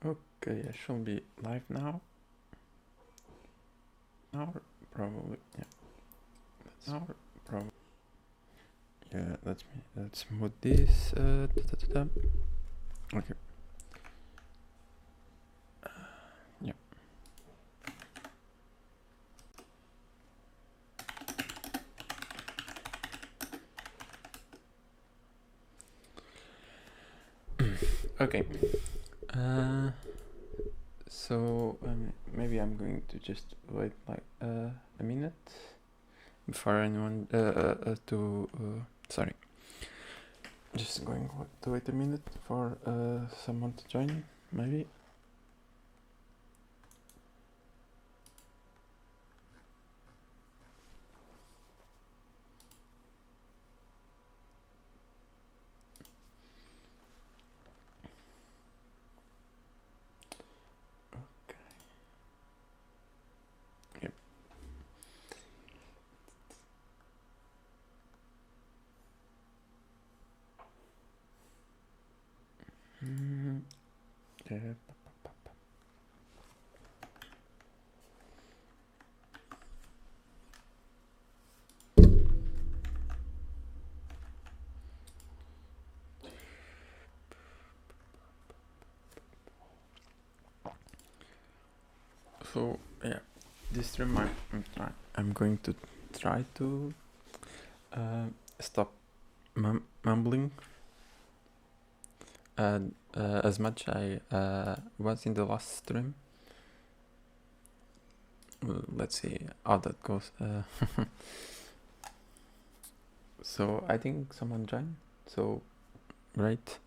Okay, I should be live now. Now, probably. Yeah. Now, probably. Yeah. Let's move this. Okay. Yeah. Okay. So maybe I'm going to just wait like a minute before anyone sorry. Just going to wait a minute for someone to join, maybe. Yep. Yeah. So yeah, this stream I'm going to try to stop mumbling as much I was in the last stream. Let's see how that goes. So I think someone joined. So great.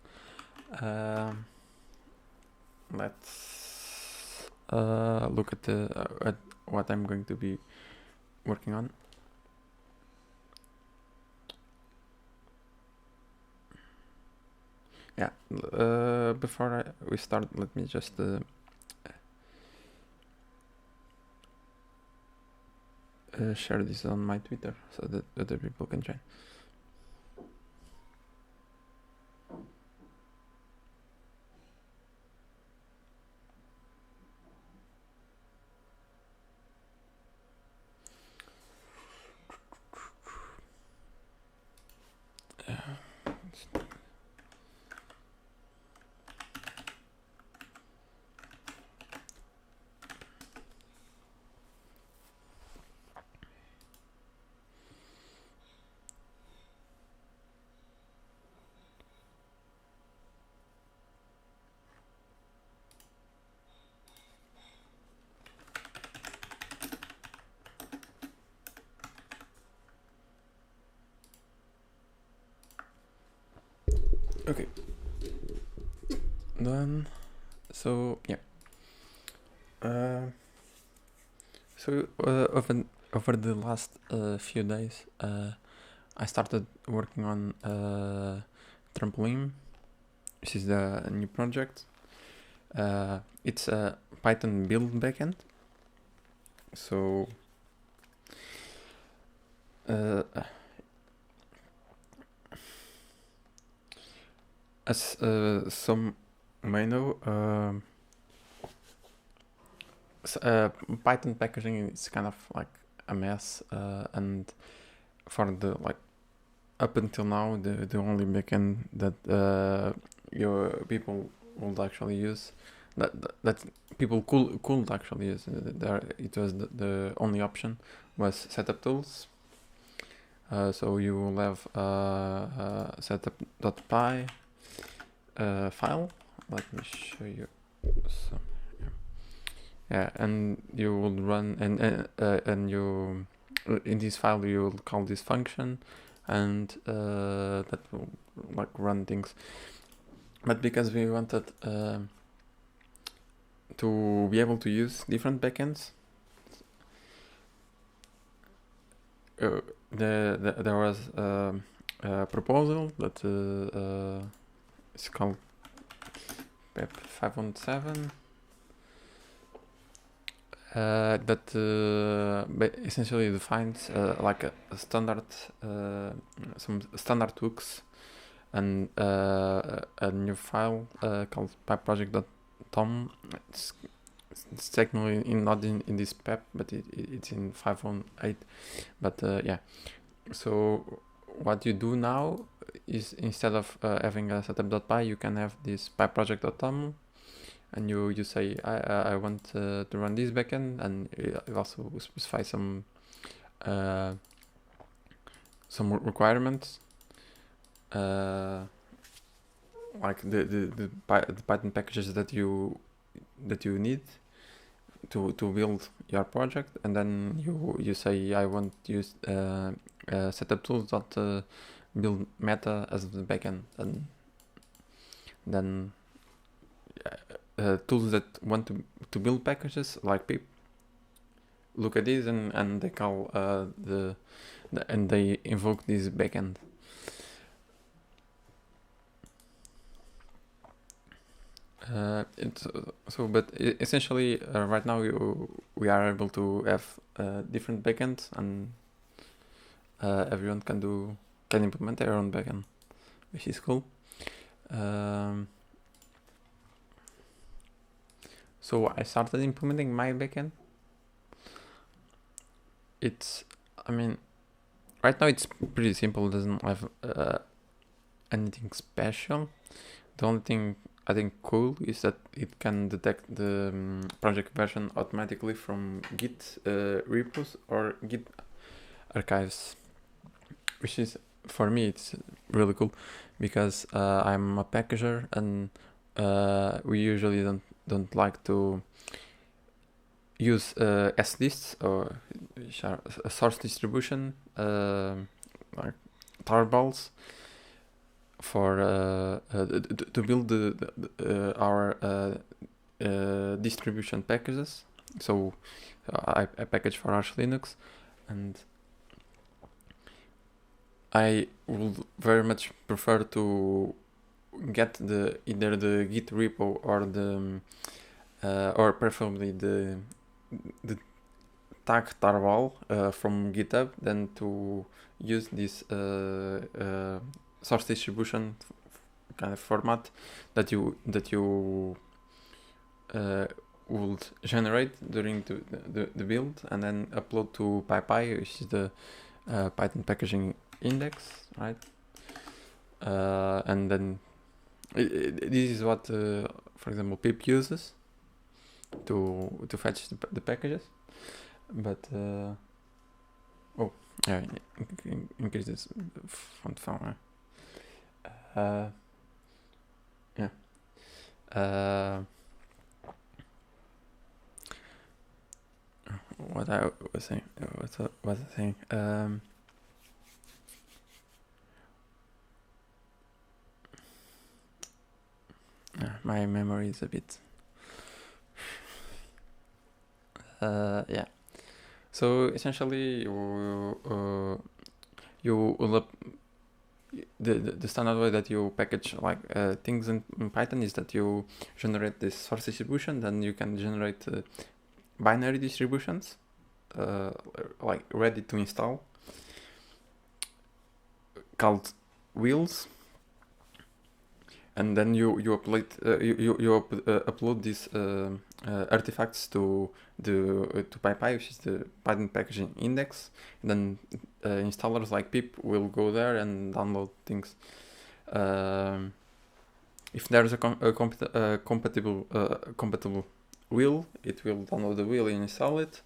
Let's look at what I'm going to be working on. Yeah. Before we start, let me just share this on my Twitter so that other people can join. Okay. Done. So yeah. So over the last few days, I started working on trampolim. This is the new project. It's a Python build backend. So as some may know, Python packaging is kind of like a mess, and for the like up until now, the only backend that your people would actually use, that people could actually use, it was the only option was setup tools. So you will have setup.py file. Let me show you some. Yeah, and you will run and you in this file you will call this function, and that will like run things. But because we wanted to be able to use different backends, there was a proposal that is called PEP 517. That essentially defines like a standard, some standard hooks, and a new file called pipeproject.py Tom. It's technically not in this PEP, but it's in 5.8. But yeah, so what you do now is instead of having a setup.py, you can have this pyproject.tom, and you say I want to run this backend, and you also specify some requirements, like the Python packages that you need to build your project, and then you say I want to use setup tools that build meta as the backend, and then tools that want to build packages like pip look at this and they call and they invoke this backend. But essentially right now we are able to have different backends, and everyone can implement their own backend, which is cool. So I started implementing my backend. Right now it's pretty simple. It doesn't have anything special. The only thing I think cool is that it can detect the project version automatically from Git repos or Git archives, which is, for me, it's really cool because I'm a packager, and we usually don't like to use slists or a source distribution like tarballs for to build our distribution packages. So I package for Arch Linux, and I would very much prefer to get either the Git repo or the or preferably the tag tarball from GitHub than to use this source distribution kind of format that you would generate during the build and then upload to PyPy, which is the Python packaging index, right? And then this is what, for example, pip uses to fetch the packages. But oh yeah, in case this font file. Yeah. What I was saying. What was I saying? My memory is a bit. Yeah. So essentially, you will the standard way that you package like things in Python is that you generate this source distribution, then you can generate binary distributions like ready to install called wheels, and then you upload these artifacts to PyPy, which is the Python packaging index. And then installers like pip will go there and download things. If there's a compatible wheel, it will download the wheel and install it.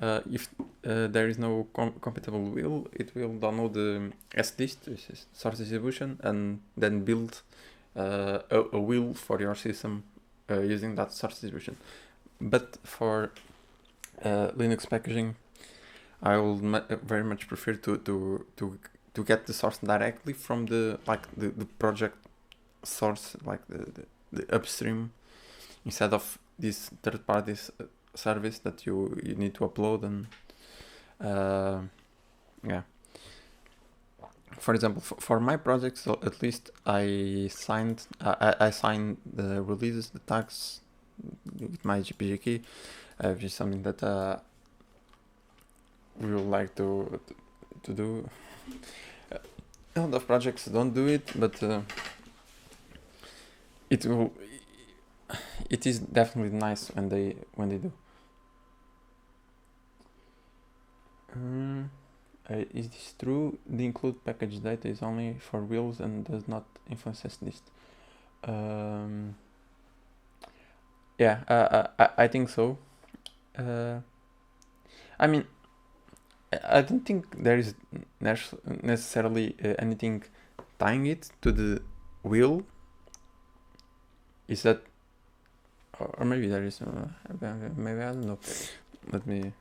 If there is no compatible wheel, it will download the slist, which is source distribution, and then build a wheel for your system using that source distribution. But for Linux packaging, I will very much prefer to get the source directly from the project source, like the upstream, instead of this third party service that you need to upload. And yeah. For example, for my projects, at least I signed the releases, the tags with my GPG key, which is something that we would like to do. A lot of projects don't do it, but it will. it is definitely nice when they do. Is this true? The include package data is only for wheels and does not influence list. Yeah, I think so. I mean, I don't think there is necessarily anything tying it to the wheel. Is that, or maybe there is? Maybe I don't know. Let me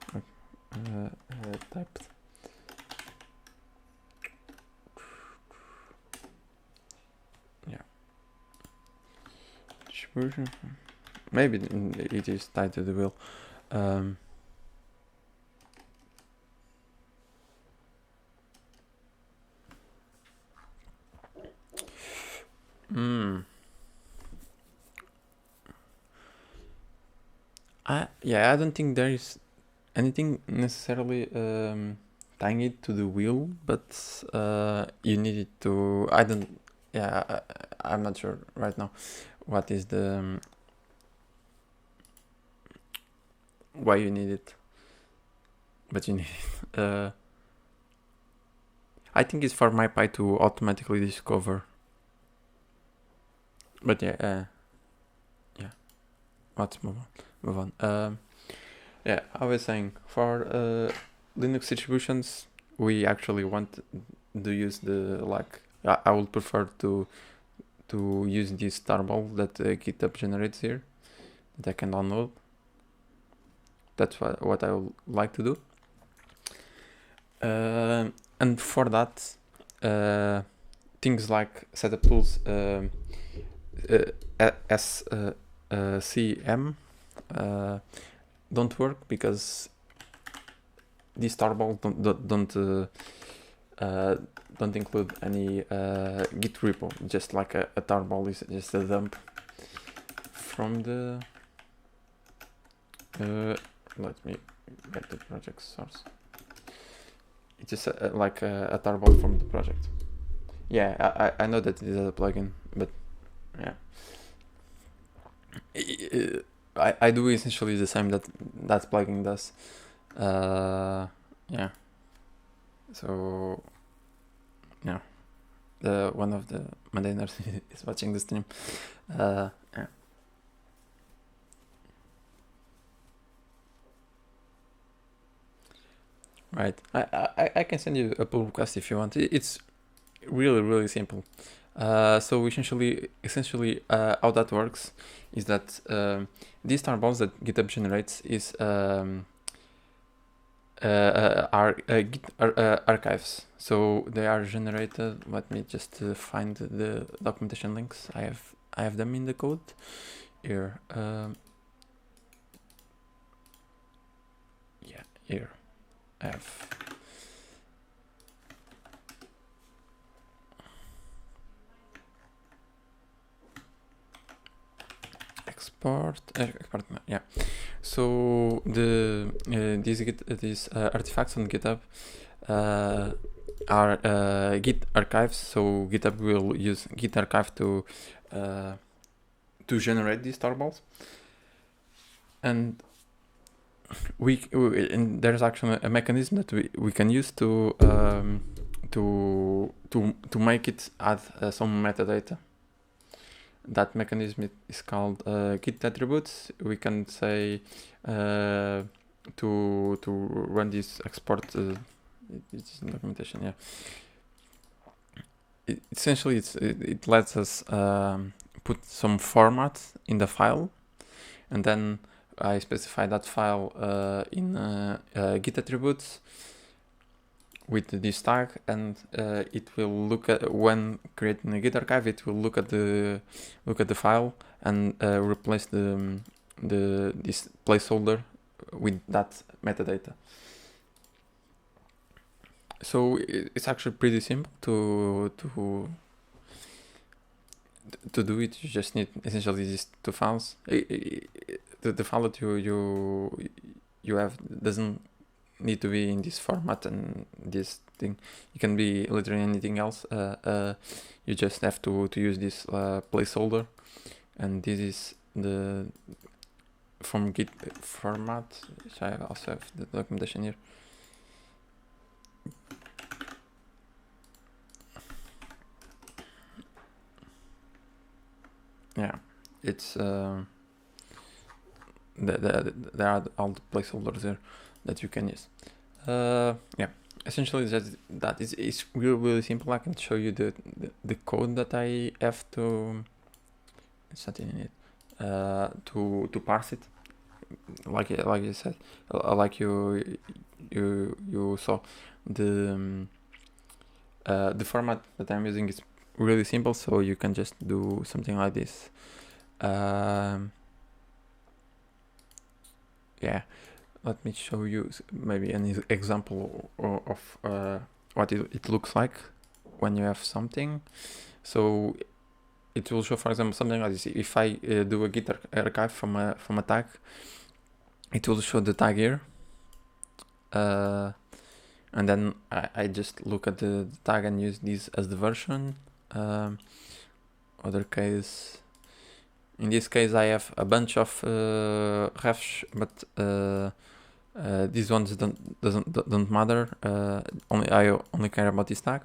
type. Yeah. Distribution. Maybe it is tied to the wheel. I don't think there is anything necessarily tying it to the wheel, but you need it to. I don't. Yeah, I'm not sure right now. What is the why you need it? But you need it. I think it's for MyPy to automatically discover. But yeah. Let's move on. Yeah, I was saying for Linux distributions, we actually want to use the I would prefer to use this tarball that GitHub generates here that I can download. That's what I would like to do. And for that, things like setup tools, SCM don't work because these tarballs don't include any Git repo. Just like a tarball is just a dump from the. Let me get the project source. It's just like a tarball from the project. Yeah, I know that it is a plugin, but yeah. I do essentially the same that plugin does. Yeah. So yeah, one of the maintainers is watching the stream. Yeah. Right. I can send you a pull request if you want. It's really simple. So essentially, how that works is that these tarballs that GitHub generates is are Git archives. So they are generated. Let me just find the documentation links. I have them in the code here. Yeah, here I have. Export, yeah. So these artifacts on GitHub are Git archives. So GitHub will use Git archive to generate these tarballs, and and there's actually a mechanism that we can use to make it add some metadata. That mechanism is called Git attributes. We can say to run this export. It's in documentation. Yeah. Essentially, it lets us put some format in the file, and then I specify that file in Git attributes with this tag, and it will look at, when creating a Git archive, it will look at the file and replace this placeholder with that metadata. So it's actually pretty simple to do it. You just need essentially these two files. The file that you have doesn't need to be in this format and this thing. It can be literally anything else. You just have to use this placeholder, and this is the from Git format, which I also have the documentation here. Yeah, it's there are all the placeholders there that you can use. Yeah, essentially that is really simple. I can show you the code that I have to. It's not in it. To parse it, like you said, like you saw, the format that I'm using is really simple, so you can just do something like this. Yeah, let me show you maybe an example of what it looks like when you have something. So it will show, for example, something like this. If I do a git archive from a tag, it will show the tag here, and then I just look at the tag and use this as the version. Other case, in this case, I have a bunch of refs, but these ones don't matter. I only care about this tag.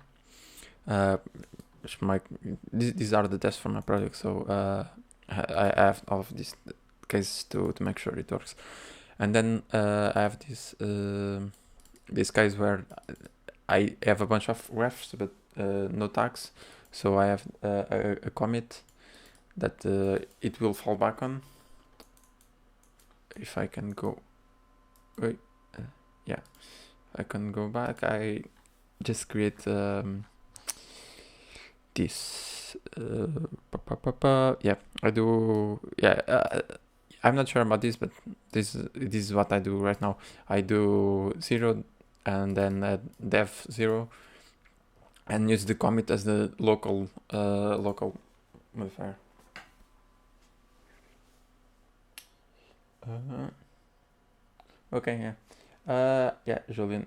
These are the tests for my project, so I have all of these cases to make sure it works. And then I have this case where I have a bunch of refs but no tags, so I have a commit that it will fall back on. If I can go, yeah, I can go back. I just create this. Yeah, I do. Yeah, I'm not sure about this, but this is what I do right now. I do 0 and then dev 0 and use the commit as the local modifier. Okay, yeah. Yeah, Julian.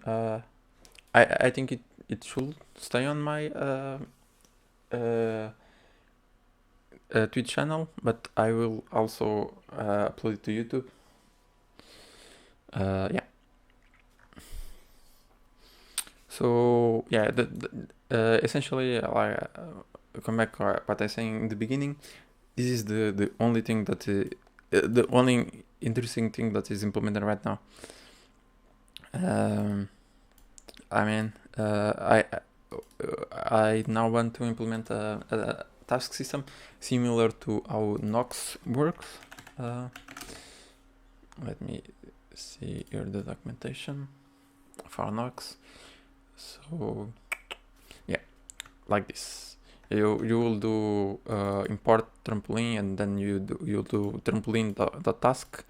I think it should stay on my Twitch channel, but I will also upload it to YouTube. Yeah. So yeah, essentially, come back to what I was saying in the beginning. This is the only thing that the only interesting thing that is implemented right now. I mean, I now want to implement a task system similar to how Nox works. Let me see here the documentation for Nox. So yeah, like this. You will do import trampolim, and then you do trampolim.task,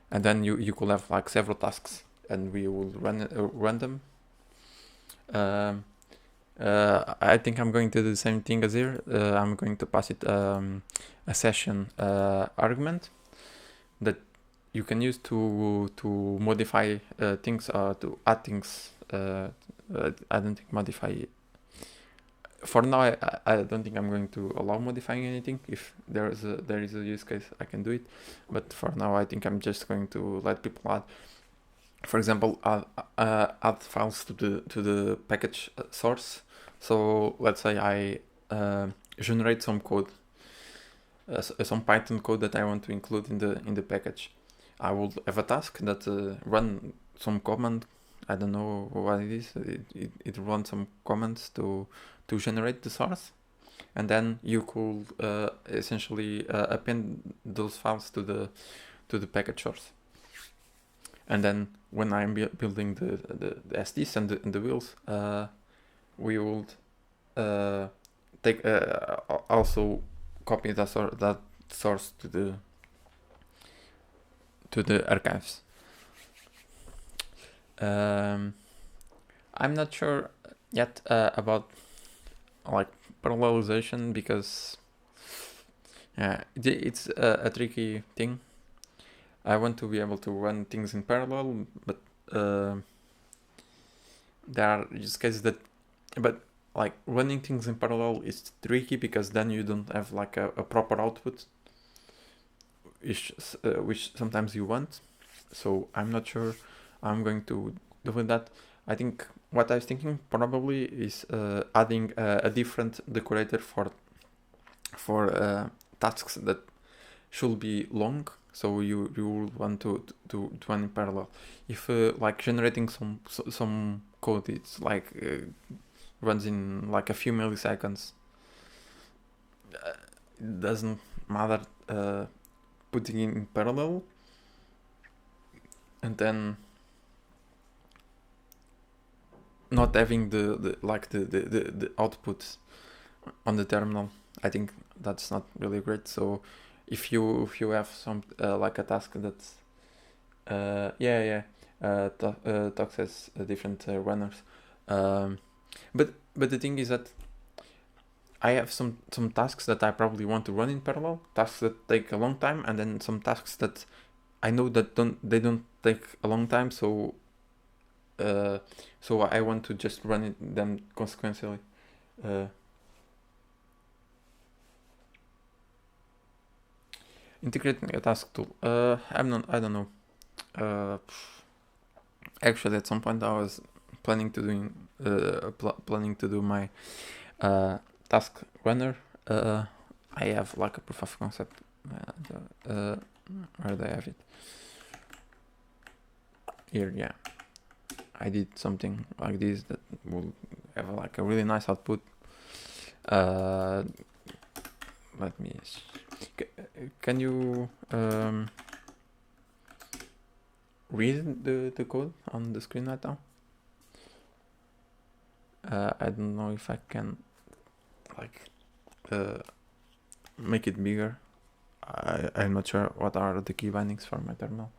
and then you could have like several tasks, and we will run them. I think I'm going to do the same thing as here. I'm going to pass it a session argument that you can use to modify things or to add things. I don't think modify. For now, I don't think I'm going to allow modifying anything. If there is a use case, I can do it. But for now, I think I'm just going to let people add. For example, add files to the package source. So let's say I generate some code, some Python code that I want to include in the package. I will have a task that run some command. I don't know what it is. It runs some commands to generate the source, and then you could essentially append those files to the package source. And then when I'm building the SDs and the wheels, we would take also copy that source to the archives. I'm not sure yet about like parallelization, because it's a tricky thing. I want to be able to run things in parallel, but there are use cases but like running things in parallel is tricky, because then you don't have like a proper output. which sometimes you want. So I'm not sure I'm going to do with that. I think what I was thinking probably is adding a different decorator for tasks that should be long. So you will want to run in parallel. If like generating some code, it's like runs in like a few milliseconds. It doesn't matter putting it in parallel, and then not having the output on the terminal. I think that's not really great. So if you have some like a task that's talks has different runners, but the thing is that I have some tasks that I probably want to run in parallel, tasks that take a long time, and then some tasks that I know that they don't take a long time, so I want to just run them consequentially. Integrating a task tool. I don't know. Actually, at some point I was planning to do my task runner. I have like a proof of concept. Where do I have it? Here, yeah. I did something like this that will have like a really nice output. Let me. Can you read the code on the screen right now? I don't know if I can like make it bigger. I'm not sure what are the key bindings for my terminal.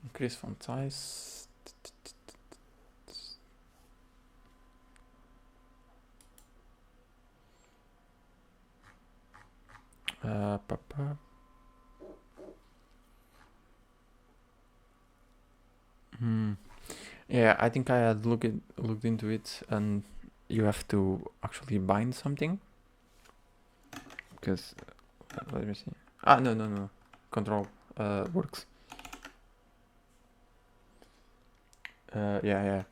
Increase font size. Yeah, I think I had looked into it, and you have to actually bind something. Because let me see. No. Control works. Yeah.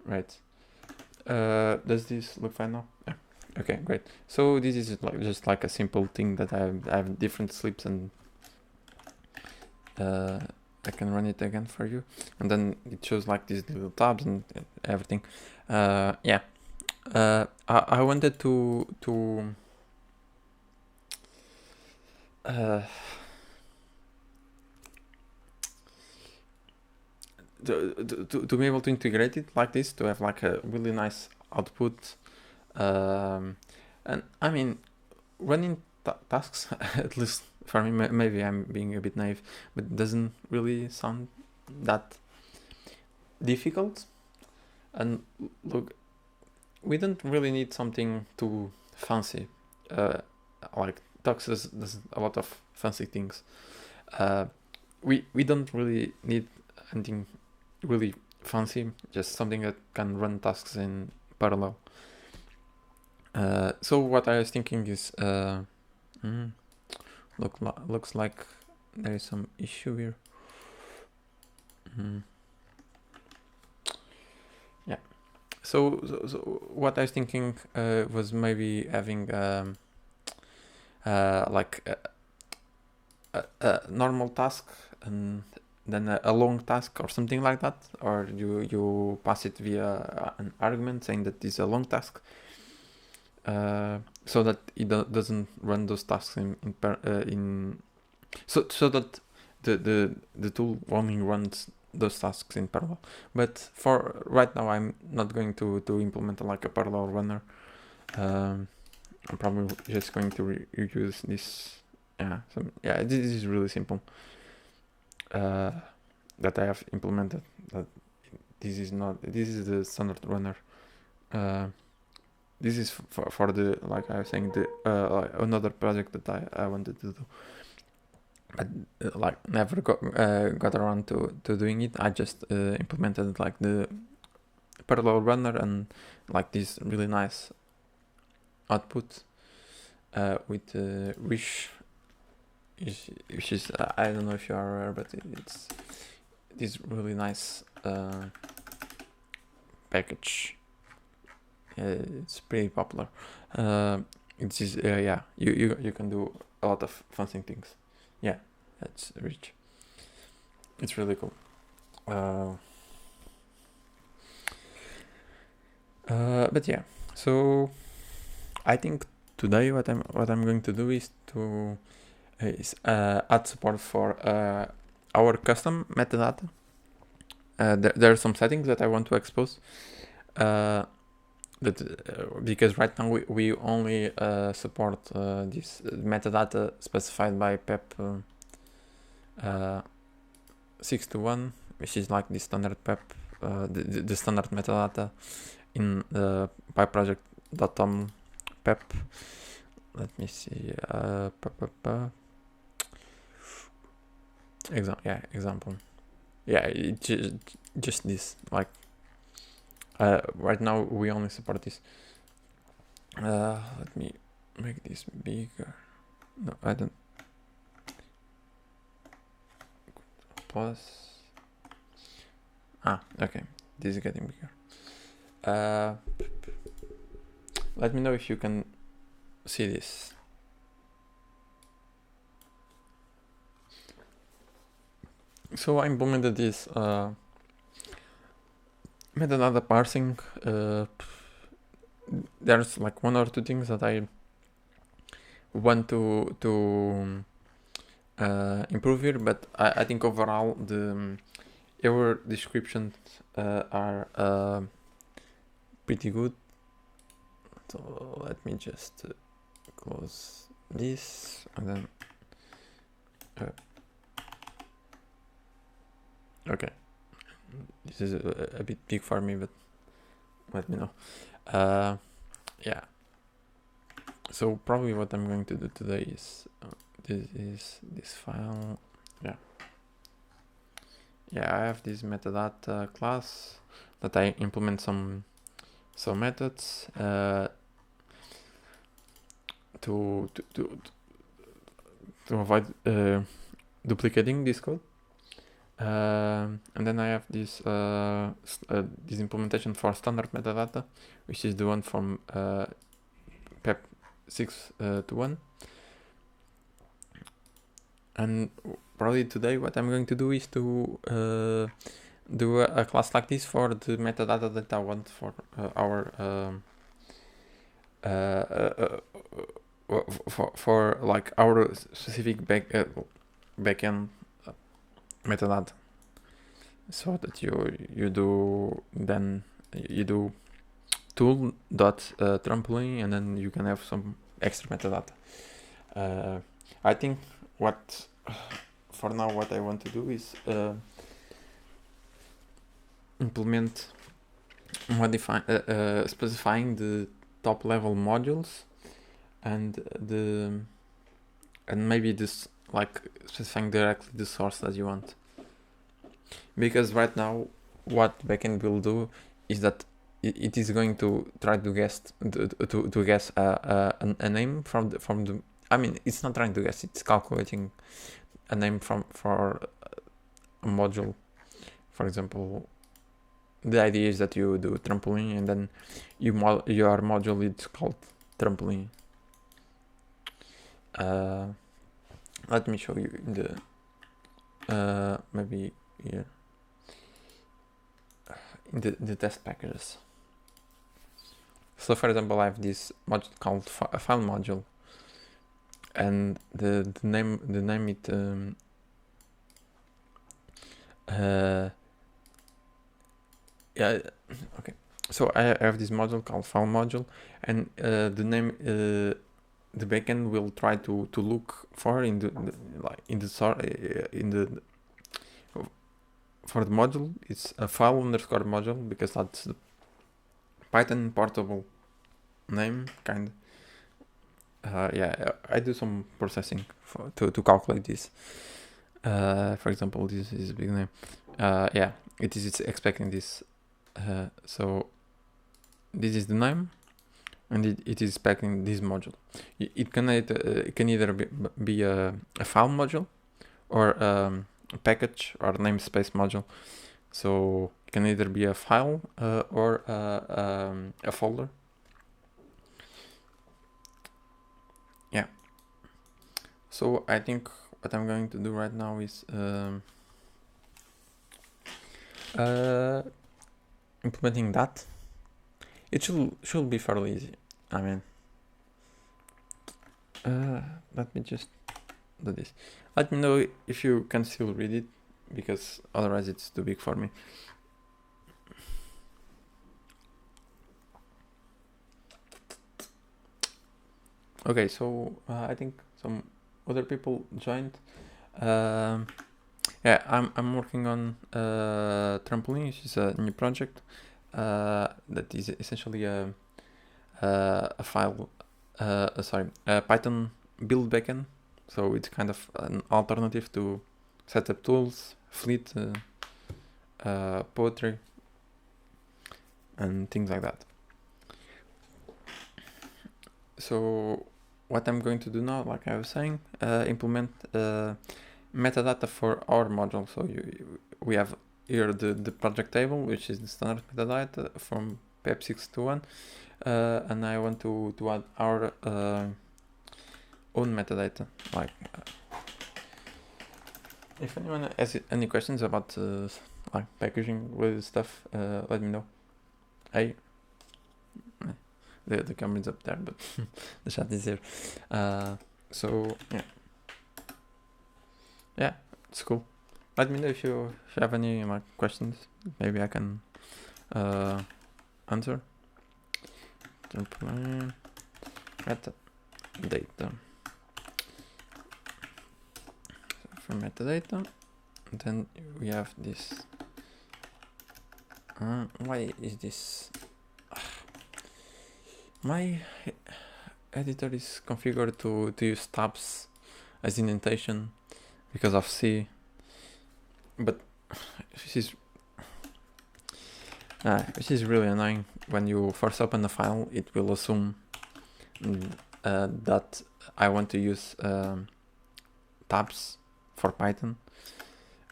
Right. Does this look fine now? Yeah. Okay, great. So this is just like a simple thing that I have different slips, and I can run it again for you, and then it shows like these little tabs and everything. Yeah. I wanted to be able to integrate it like this, to have like a really nice output, and I mean, running tasks, at least for me, maybe I'm being a bit naive, but it doesn't really sound that difficult. And look, we don't really need something too fancy. Like Tux does a lot of fancy things. We don't really need anything really fancy, just something that can run tasks in parallel. So what I was thinking is, looks like there is some issue here. Yeah. So what I was thinking was maybe having like a normal task and then a long task or something like that, or you pass it via an argument saying that this is a long task, so that it doesn't run those tasks so that the tool only runs those tasks in parallel. But for right now, I'm not going to implement like a parallel runner. I'm probably just going to reuse this. This is really simple. That I have implemented. That this is the standard runner. This is for the, like I was saying, the another project that I wanted to do. but like never got around to doing it. I just implemented like the parallel runner and like this really nice output with which is I don't know if you are aware, but it's this really nice package. It's pretty popular. It's just, yeah, you can do a lot of fancy things. Yeah, that's rich. It's really cool. But yeah, so I think today what I'm going to do is to add support for our custom metadata. There are some settings that I want to expose. Because right now we only support this metadata specified by PEP 621, which is like the standard PEP, the standard metadata in PyProject.tom PEP. Let me see. Example. Yeah, just this. Like right now we only support this. Let me make this bigger. No, I don't. Plus. Okay. This is getting bigger. Let me know if you can see this. So I implemented this metadata parsing. There's like one or two things that I want to improve here, but I think overall the error descriptions are pretty good. So let me just close this and then okay, this is a bit big for me, but let me know. Yeah, so probably what I'm going to do today is this file. Yeah, I have this metadata class that I implement some methods to avoid duplicating this code. And then I have this implementation for standard metadata, which is the one from PEP 621. And probably today what I'm going to do is to do a class like this for the metadata that I want for our for like our specific backend metadata, so that you do tool.trampolim and then you can have some extra metadata. I think for now what I want to do is implement specifying the top level modules and maybe this like specifying directly the source that you want, because right now what backend will do is that it is going to try to guess a name from the I mean, it's not trying to guess, it's calculating a name for a module. For example, the idea is that you do trampoline and then your module is called trampoline. Let me show you in the maybe here in the test packages. So for example, I have this module called a file module, and the name it yeah, okay. So I have this module called file module, and the name the backend will try to look for for the module. It's a file underscore module because that's the Python portable name kind. yeah, I do some processing to calculate this. For example, this is a big name. Yeah, it is expecting this. So this is the name, and it is expecting this module. It can either be a file module or a package or namespace module. So it can either be a file or a folder. Yeah. So I think what I'm going to do right now is implementing that. It should be fairly easy. I mean, let me just do this. Let me know if you can still read it, because otherwise it's too big for me. Okay, so I think some other people joined. Yeah, I'm working on trampolim, which is a new project that is essentially a file, a Python build backend. So it's kind of an alternative to setup tools, Fleet, Poetry, and things like that. So what I'm going to do now, like I was saying, implement metadata for our module. So we have here the project table, which is the standard metadata from PEP 621, and I want to add our own metadata. Like, if anyone has any questions about like packaging with stuff, let me know. The camera is up there, but the chat is here. So yeah, it's cool. Let me know if you have any questions. Maybe I can answer. Trampolim metadata. So for metadata, then we have this. Why is this? My editor is configured to use tabs as indentation because of C, but this is really annoying. When you first open the file, it will assume that I want to use tabs for Python.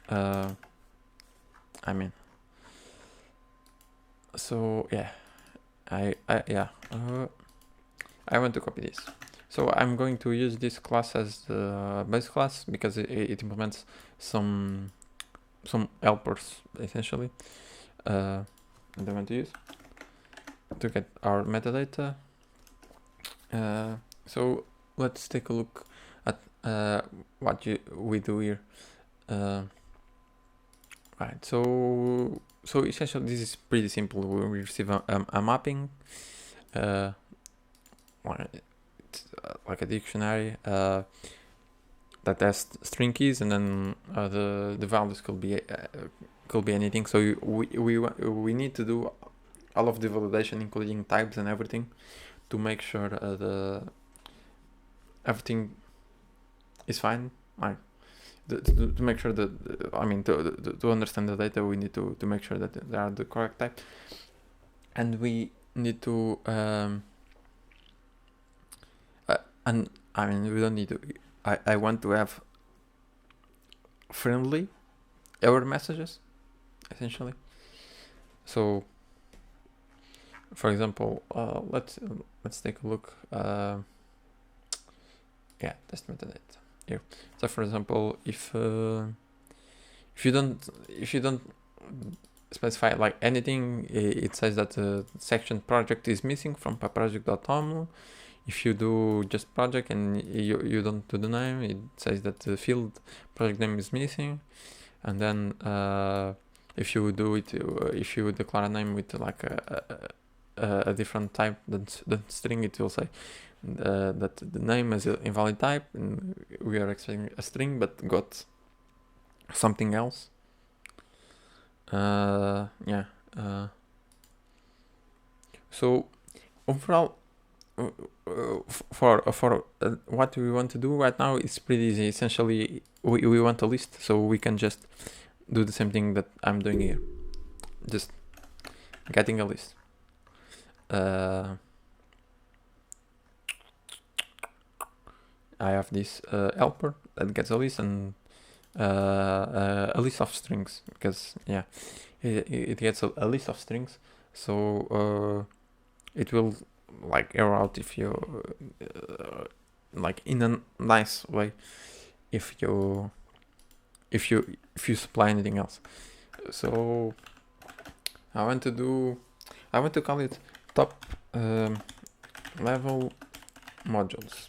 I mean, so yeah. I want to copy this. So I'm going to use this class as the base class because it implements some helpers essentially that I want to use to get our metadata. So let's take a look at what we do here. Right. So essentially this is pretty simple. We receive a mapping, like a dictionary that has string keys, and then the values could be anything. So we need to do all of the validation, including types and everything, to make sure everything is fine. To make sure that to understand the data, we need to make sure that they are the correct type, and we need to we don't need to. I want to have friendly error messages, essentially. So, for example, let's take a look. Test metadata here. So, for example, if you don't specify like anything, it says that the section project is missing from project.toml. If you do just project and you don't do the name, it says that the field project name is missing. And then if you do it, if you declare a name with like a different type than string, it will say that the name is an invalid type, and we are expecting a string but got something else. So overall, for what we want to do right now, it's pretty easy. Essentially, we want a list, so we can just do the same thing that I'm doing here, just getting a list. I have this helper that gets a list, and a list of strings, because yeah, it gets a list of strings, so it will like error out if you like in a nice way if you supply anything else. So I want to call it top level modules.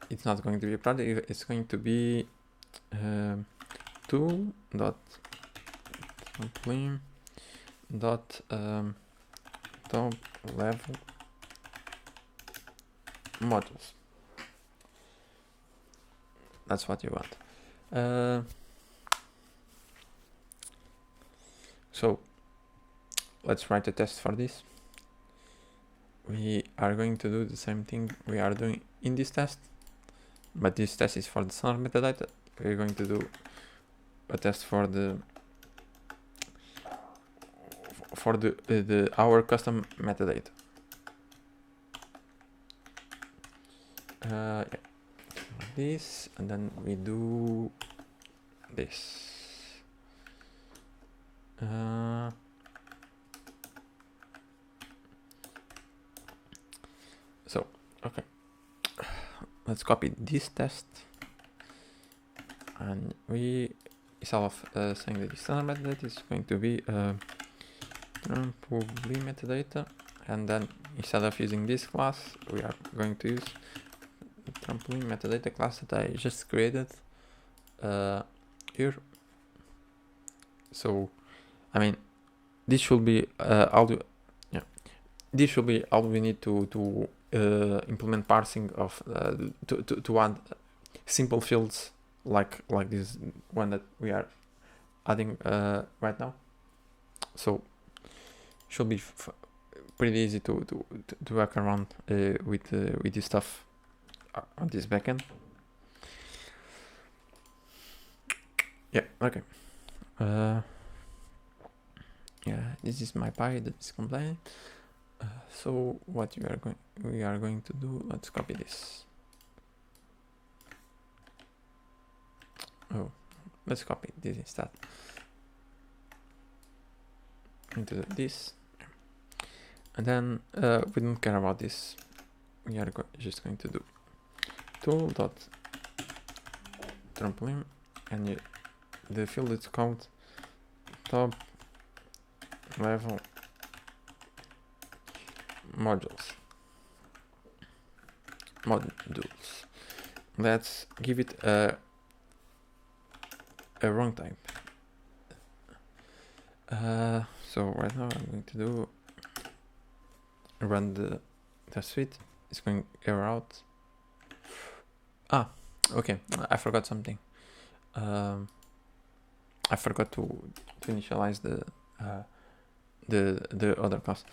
It's not going to be a project, it's going to be tool.trampolim top level modules. That's what you want. So let's write a test for this. We are going to do the same thing we are doing in this test, but this test is for the standard metadata. We're going to do a test for the our custom metadata. Yeah. Like this, and then we do this. So okay, let's copy this test, and we, instead of saying that the standard metadata is going to be trampolim metadata, and then instead of using this class, we are going to use the trampolim metadata class that I just created here. So I mean, this should be this should be all we need to implement parsing of to add simple fields like this one that we are adding right now. So should be pretty easy to work around with this stuff on this backend. Yeah. Okay. Yeah, this is my pie that is complaining. So what we are going to do, let's copy this. Oh, let's copy this instead into this, and then we don't care about this. We are just going to do tool.trampolim, and the field is called top level modules. Let's give it a wrong type. So right now I'm going to do run the test suite. It's going to error out. Okay, I forgot something. I forgot to initialize the other class,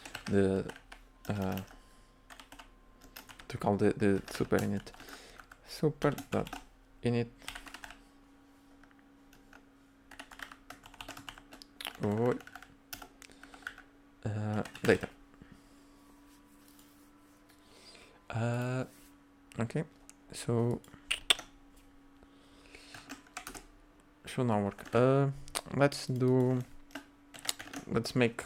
to call the super init super.init data. Okay, so should now work. Let's make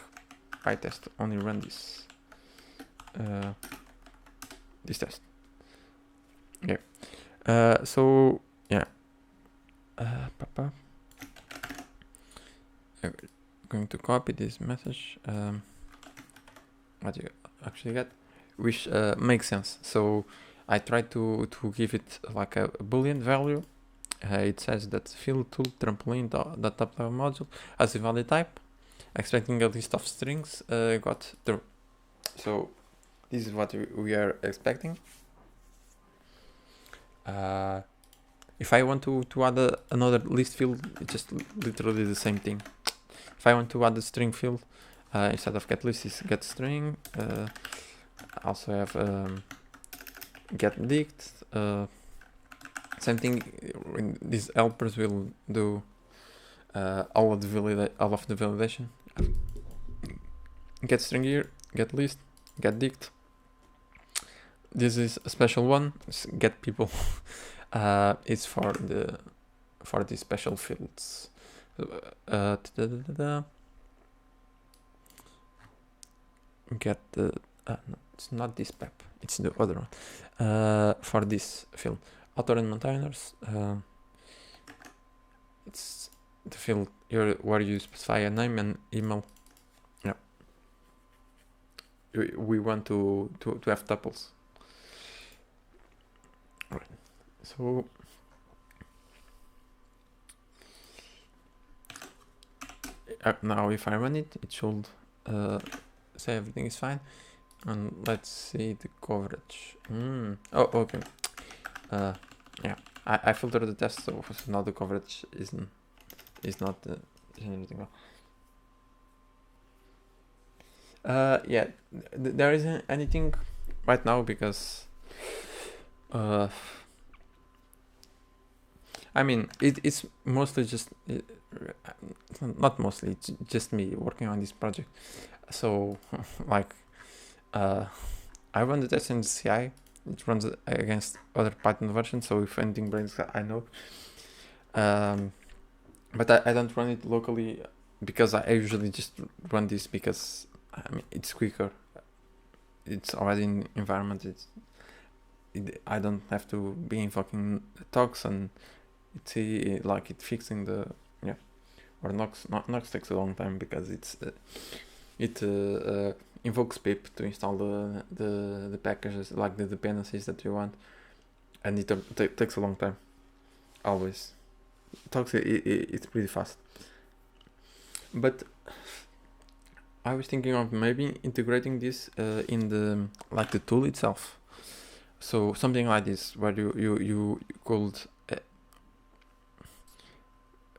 PyTest only run this test. Okay. So yeah. I'm going to copy this message. What you actually get, which makes sense. So I tried to give it like a boolean value. It says that field tool trampoline the top level module has a valid type, expecting a list of strings, got true. So this is what we are expecting. If I want to add another list field, it's just literally the same thing. If I want to add a string field, instead of get list is get string. Also have get dict. Same thing. These helpers will do all of the validation. Get string here, get list, get dict. This is a special one. Get people. It's for these special fields. Get the no, it's not this pep. It's the other one. For this field, author and maintainers. It's the field where you specify a name and email. Yeah. We want to have tuples. Right. So now if I run it, it should say everything is fine. And let's see the coverage. Oh, okay. Yeah, I filtered the test, so now the coverage is not generating well. Yeah, there isn't anything right now because I mean it's mostly just not mostly, it's just me working on this project. So like I run the test in the CI. It runs against other Python versions, so if anything breaks, I know. But I don't run it locally because I usually just run this because I mean it's quicker. It's already in environment. I don't have to be invoking talks and it's like it fixing the or Nox. Nox takes a long time because it invokes pip to install the packages, like the dependencies that you want, and it takes a long time. Always, Tox it's pretty fast. But I was thinking of maybe integrating this in the tool itself. So something like this, where you could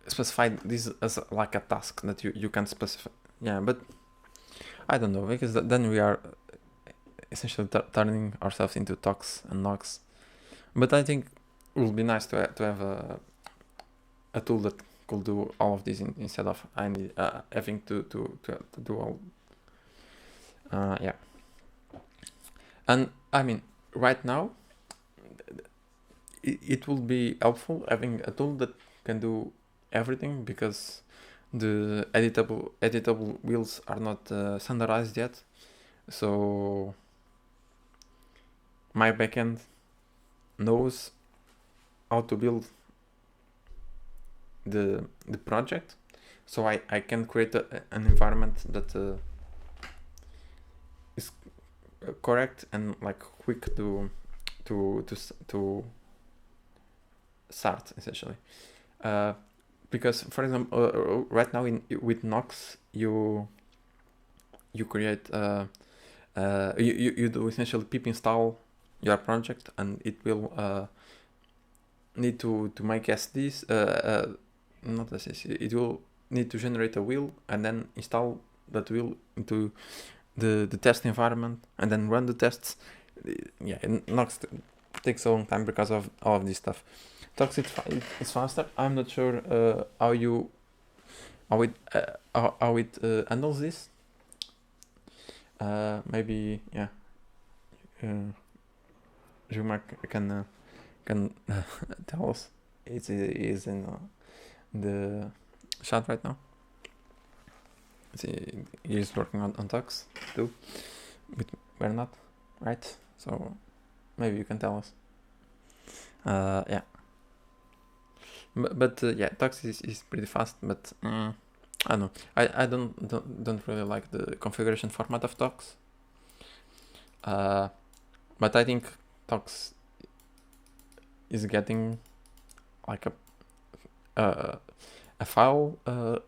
specify this as like a task that you can specify. Yeah, but I don't know, because then we are essentially turning ourselves into Tox and Nox. But I think it would be nice to have a tool that could do all of this instead of having to do all. Yeah. And I mean, right now, it will be helpful having a tool that can do everything because the editable wheels are not standardized yet. So my backend knows how to build the project, so I can create an environment that is correct and like quick to start essentially. Because for example, right now with Nox you create you do essentially pip install your project and it will need to make SDs, not SDs, it will need to generate a wheel and then install that wheel into the test environment and then run the tests. Yeah, Nox takes a long time because of all of this stuff. Tox it's faster. I'm not sure how it handles this. Maybe yeah. Jumar can tell us. It is in the chat right now. He is working on Tox too, but we're not, right? So maybe you can tell us. Yeah. But yeah, Tox is pretty fast, but I don't know. I don't really like the configuration format of Tox. But I think Tox is getting like a file a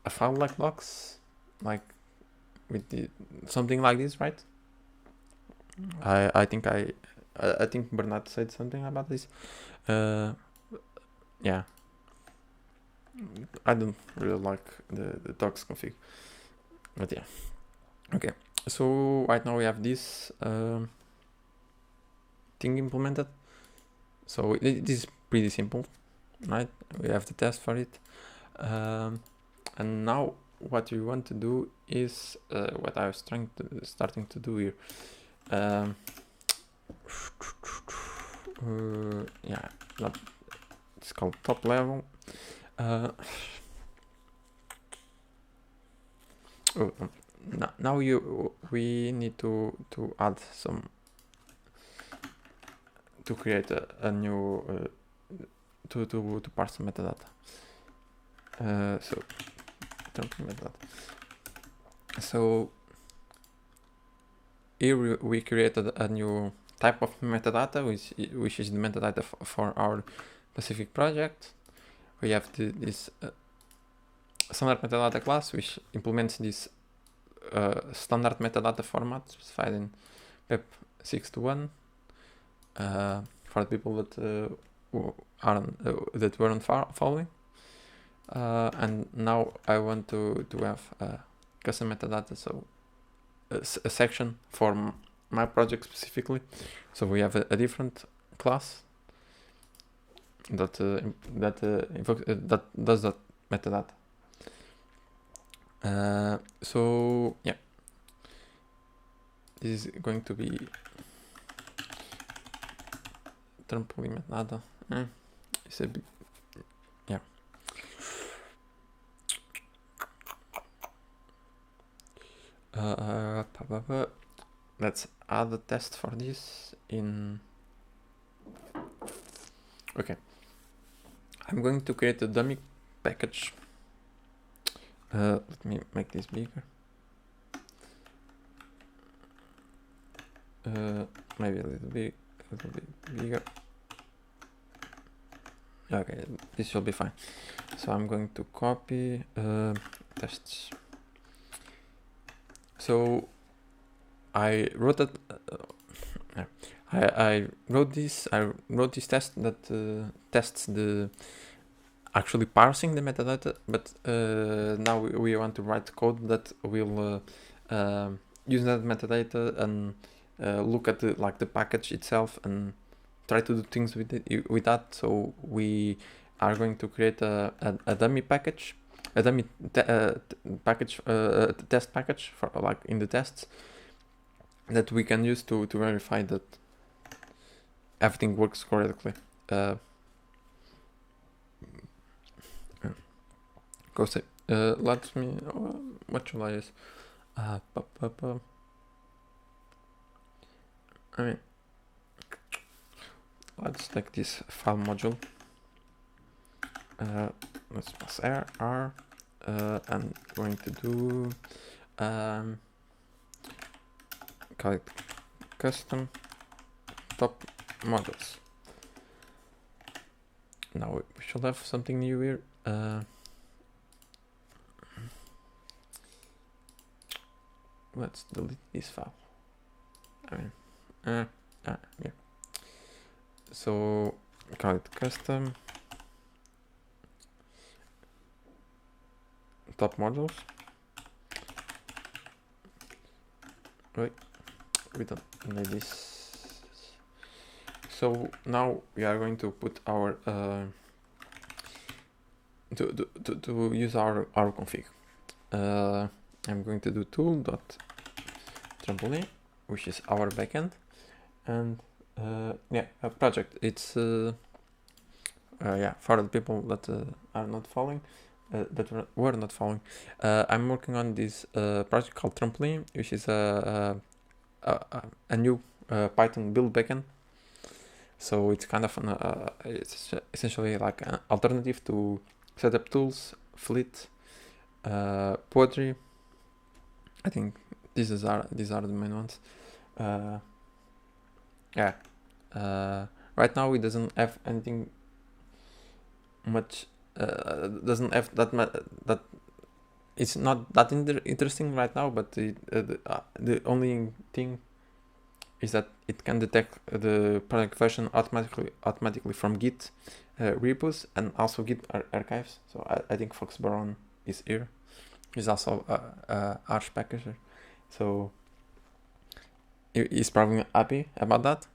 file like Tox, like with something like this, right? I think Bernard said something about this. Yeah. I don't really like the docs config, but yeah. Okay, so right now we have this thing implemented. So it is pretty simple, right? We have the test for it, and now what we want to do is what I was starting to do here. Yeah, it's called top level. Now we need to add some, to create a new to parse metadata. So metadata. So here we created a new type of metadata, which is the metadata for our specific project. We have this standard metadata class, which implements this standard metadata format specified in PEP 621 for the people that that weren't following. And now I want to have custom metadata, so a section for my project specifically. So we have a different class that does that metadata. So yeah, this is going to be trampolim metadata. It's a bit, yeah. Let's add a test for this in. Okay, I'm going to create a dummy package. Let me make this bigger. Maybe a little bit bigger. Okay, this should be fine. So I'm going to copy tests. So I wrote that. I wrote this test that tests the actually parsing the metadata, but now we want to write code that will use that metadata and look at the package itself and try to do things with it, with that. So we are going to create a dummy package, a dummy package, test package for like in the tests that we can use to verify that everything works correctly. Go say. Let me. What should I use? I mean, let's take this file module. Let's pass R. I'm going to do call it custom top modules. Now we should have something new here. Let's delete this file. I mean, yeah. So call it custom top modules. Wait, we don't need this. So now we are going to put our to use our config. I'm going to do tool.trampolim, which is our backend, and yeah, a project. It's yeah, for the people that are not following, that were not following. I'm working on this project called Trampolim, which is a new Python build backend. So it's kind of it's essentially like an alternative to setup tools, Fleet, Poetry. I think these are the main ones. Yeah. Right now it doesn't have anything much. Doesn't have that. It's not that interesting right now. But the only thing is that it can detect the project version automatically from Git repos and also Git archives. So I think Fox Baron is here. He's also a Arch packager, so he's probably happy about that.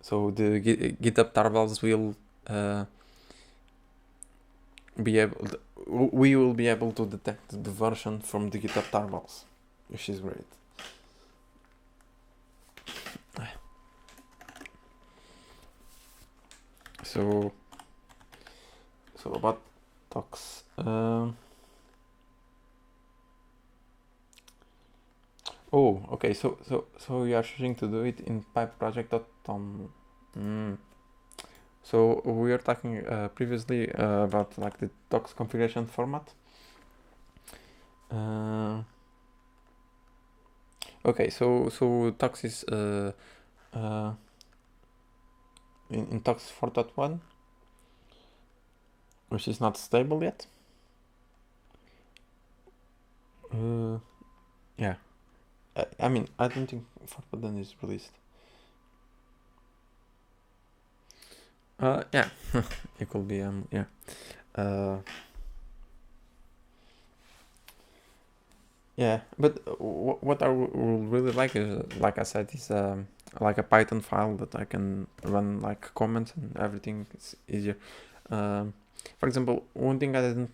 So the GitHub tarbals will we will be able to detect the version from the GitHub tarbals, which is great. So about talks. Oh, okay. So you are choosing to do it in pipeproject.tom. So we were talking previously about like the docs configuration format. Okay, so Tux is in Tux 4.1, which is not stable yet. Yeah, I mean, I don't think 4.1 is released. Yeah, it could be yeah. Yeah, but what I would really like is, like I said, is like a Python file that I can run like comments and everything. It's easier. For example, one thing I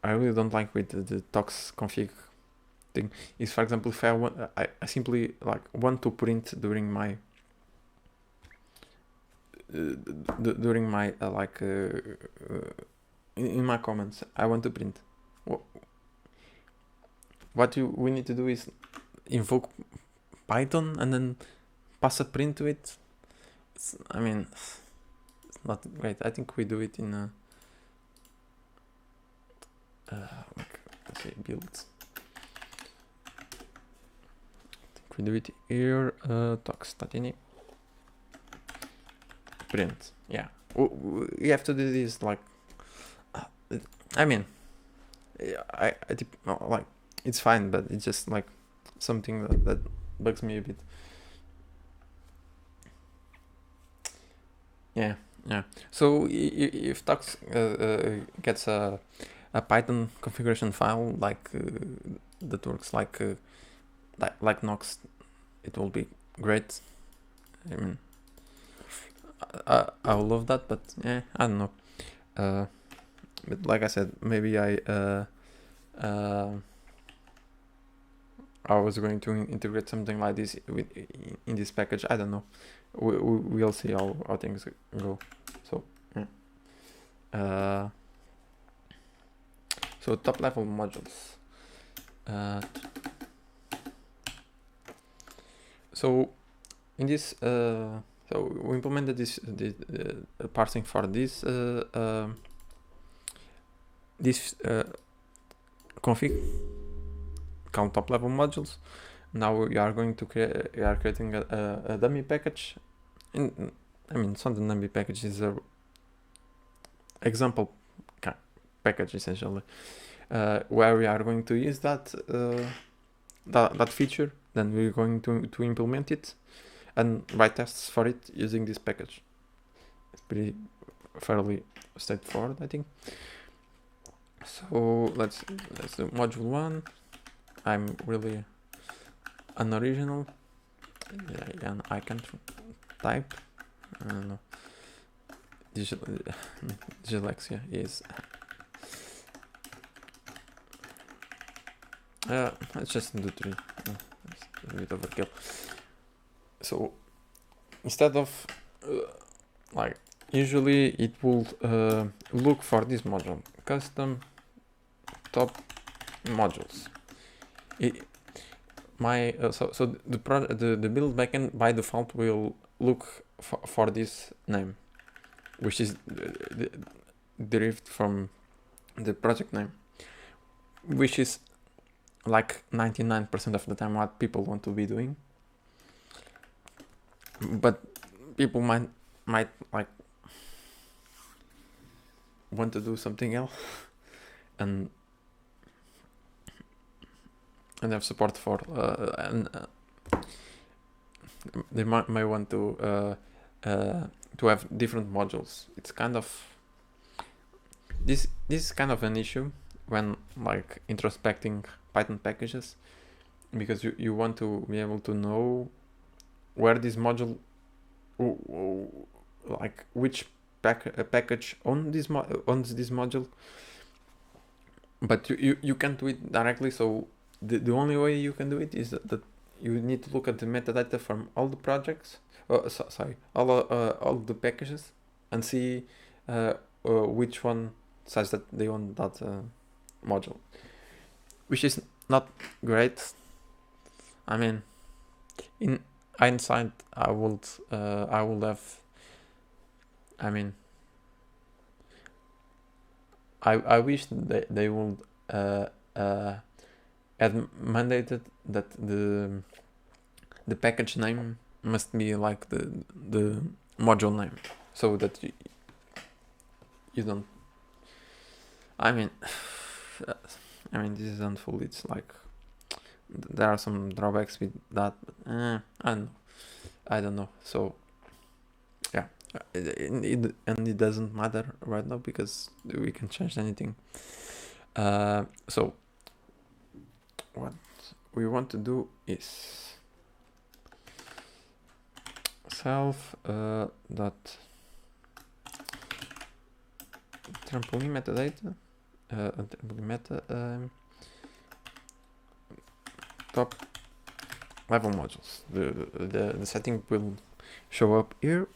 really don't like with the tox config thing is, for example, if I simply like want to print during my like in my comments, I want to print. What we need to do is invoke Python and then pass a print to it. I mean, it's not great. I think we do it in like, let's say builds. I think we do it here. Tox.ini print. Yeah, we have to do this like. I mean, I like it's fine, but it's just like something that bugs me a bit. Yeah. So if Tux gets a Python configuration file like that works like Nox, it will be great. I mean, I will love that, but yeah, I don't know. But like I said, maybe I was going to integrate something like this in this package. I don't know. We'll see how things go. So yeah. So top level modules. So in this, so we implemented the parsing for this config called top level modules. Now we are going to creating a dummy package. I mean, it's not a dummy package; it's a example package essentially, where we are going to use that feature. Then we're going to implement it and write tests for it using this package. It's pretty fairly straightforward, I think. So let's do module 1. I'm really unoriginal. Yeah, and I can't type. I don't know. Dyslexia is. Let's just do 3. It's a bit overkill. So instead of like usually it will look for this module, custom top modules. So the build backend by default will look for this name, which is derived from the project name, which is like 99% of the time what people want to be doing. But people might like want to do something else and have support for they may want to have different modules. It's kind of this is kind of an issue when like introspecting Python packages, because you want to be able to know where this module, like which package owns this module, but you can't do it directly. So the only way you can do it is that you need to look at the metadata from all the projects, all the packages, and see which one says that they own that module, which is not great. I mean, in hindsight, I would have. I mean, I wish they would have mandated that the package name must be like the module name, so that you don't. I mean, this isn't full. It's like there are some drawbacks with that, but I don't know. So yeah, it doesn't matter right now because we can change anything. So what we want to do is self dot trampolim metadata top level modules. The setting will show up here.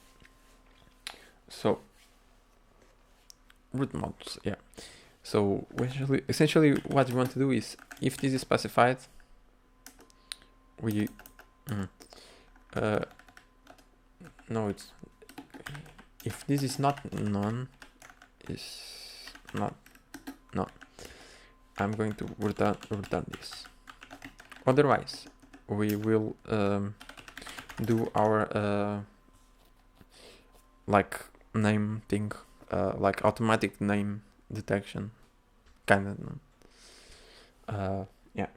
So root modules, yeah. So essentially what we want to do is, if this is specified, we no, it's if this is not none, is not none, I'm going to return this. Otherwise, we will do our like name thing, like automatic name detection, kind of. Yeah.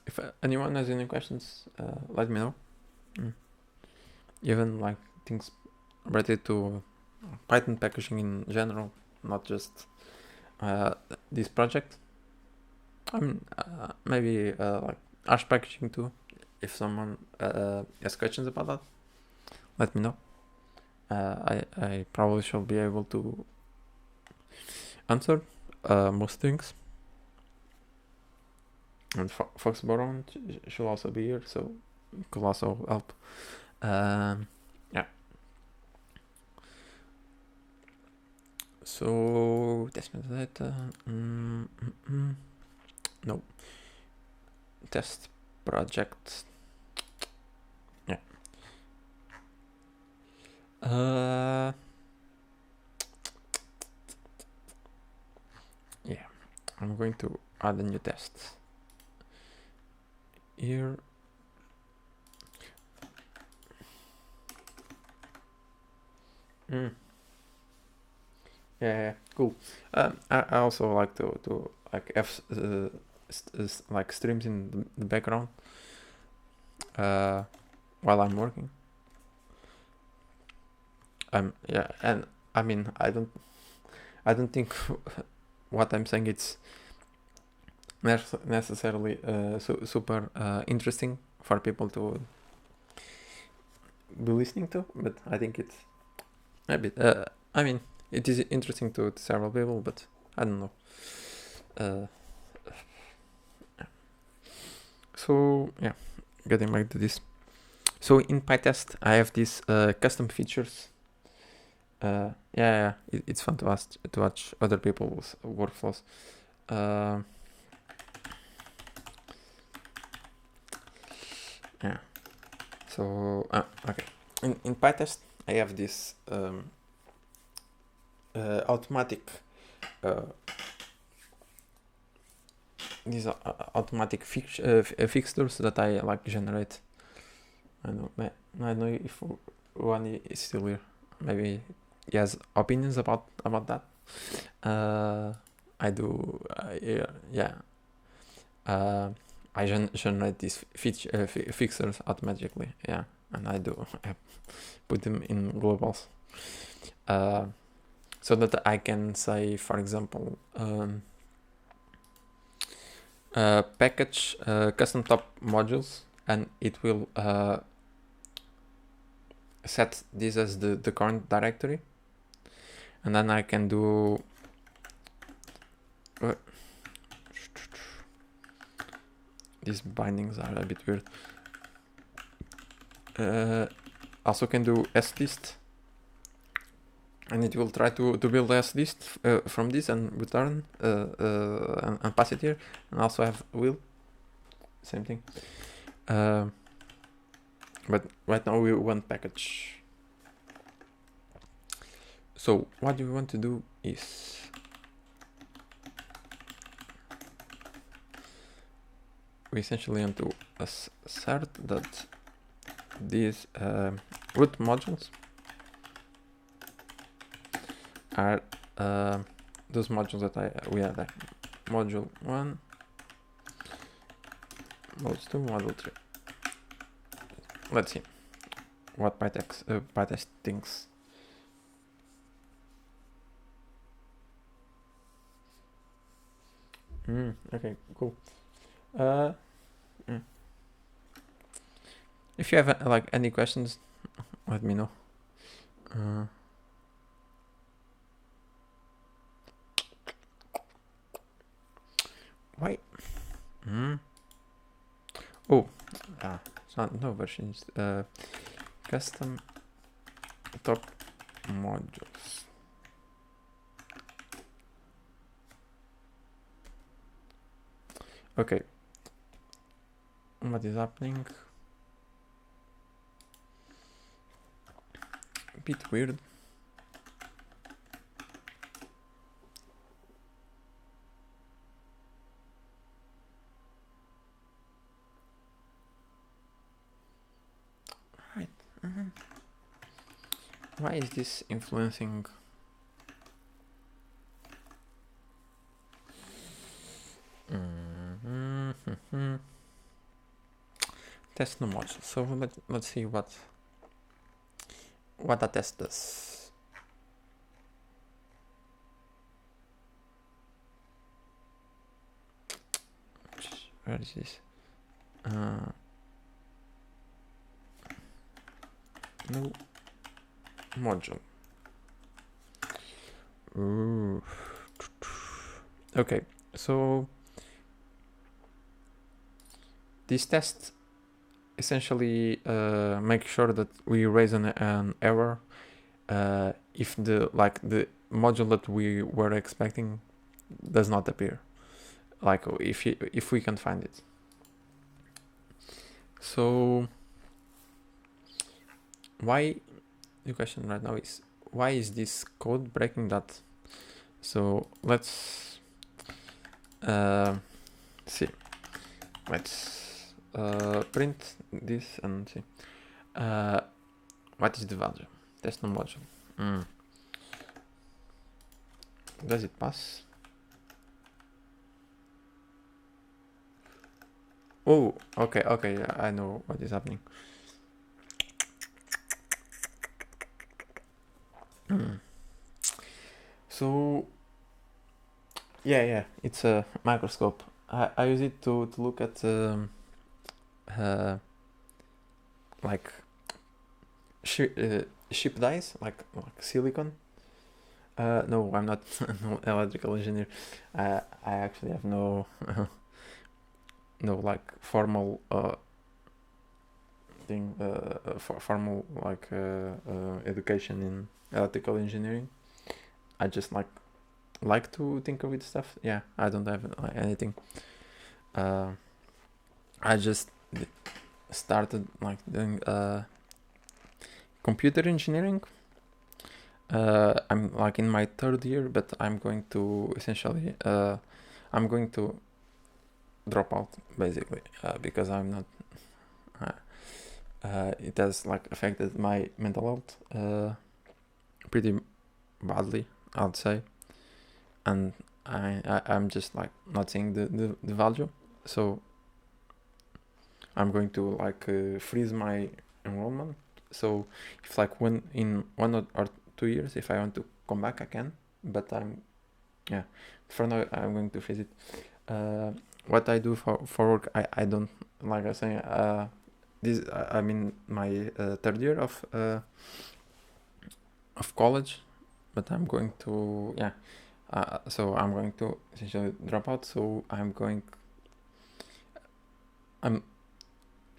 If anyone has any questions, let me know. Even like things related to Python packaging in general, not just this project. I mean, maybe like Ash packaging too. If someone has questions about that, let me know. I probably should be able to answer most things. And Fox Baron should also be here, so it could also help. Yeah. So test metadata. No. Test project. Yeah. Yeah. I'm going to add a new test here. Yeah, cool. I also like to like have like streams in the background while I'm working. Yeah, and I mean I don't think what I'm saying it's necessarily super interesting for people to be listening to, but I think it's a bit. I mean, it is interesting to several people, but I don't know. So yeah, getting back to this. So in PyTest, I have these custom features. Yeah, it's fun to watch other people's workflows. Yeah. So okay. In PyTest, I have this automatic these automatic fixtures that I like generate. I don't know if one is still here. Maybe he has opinions about that. I do. Yeah. I generate these fixtures automatically. Yeah, and I do. I put them in globals, so that I can say, for example, package custom top modules, and it will set this as the current directory, and then I can do these bindings are a bit weird. Also can do slist, and it will try to build a slist from this and return and pass it here, and also have will, same thing. But right now we want package. So what we want to do is we essentially want to assert that these root modules are those modules that we have, like module 1, module 2, module 3. Let's see what PyTest thinks. Okay, cool. If you have like any questions, let me know. Why? Oh, it's not no versions. Custom top modules. Okay. What is happening? A bit weird. Right. Why is this influencing? Test no module. So let's see what the test does. Where is this? No module. Ooh. Okay, so this test essentially make sure that we raise an error if the module that we were expecting does not appear, like if we can find it. So why, the question right now is, why is this code breaking that? So let's see. Let's print this and see. What is the value? Test no module. Does it pass? Oh, okay, I know what is happening. So yeah, it's a microscope. I use it to look at like chip dies, like silicon. No, I'm not an electrical engineer. I actually have no no like formal thing, formal like education in electrical engineering. I just like to think of it stuff. Yeah, I don't have anything. I just started like doing computer engineering. I'm like in my 3rd year, but I'm going to essentially I'm going to drop out basically because I'm not it has like affected my mental health pretty badly, I'd say, and I'm just like not seeing the value. So I'm going to like freeze my enrollment. So if like in 1 or 2 years, if I want to come back, I can. But yeah, for now I'm going to freeze it. What I do for work, I don't, like I say, I'm in my third year of college, but I'm going to, yeah, so I'm going to essentially drop out. So I'm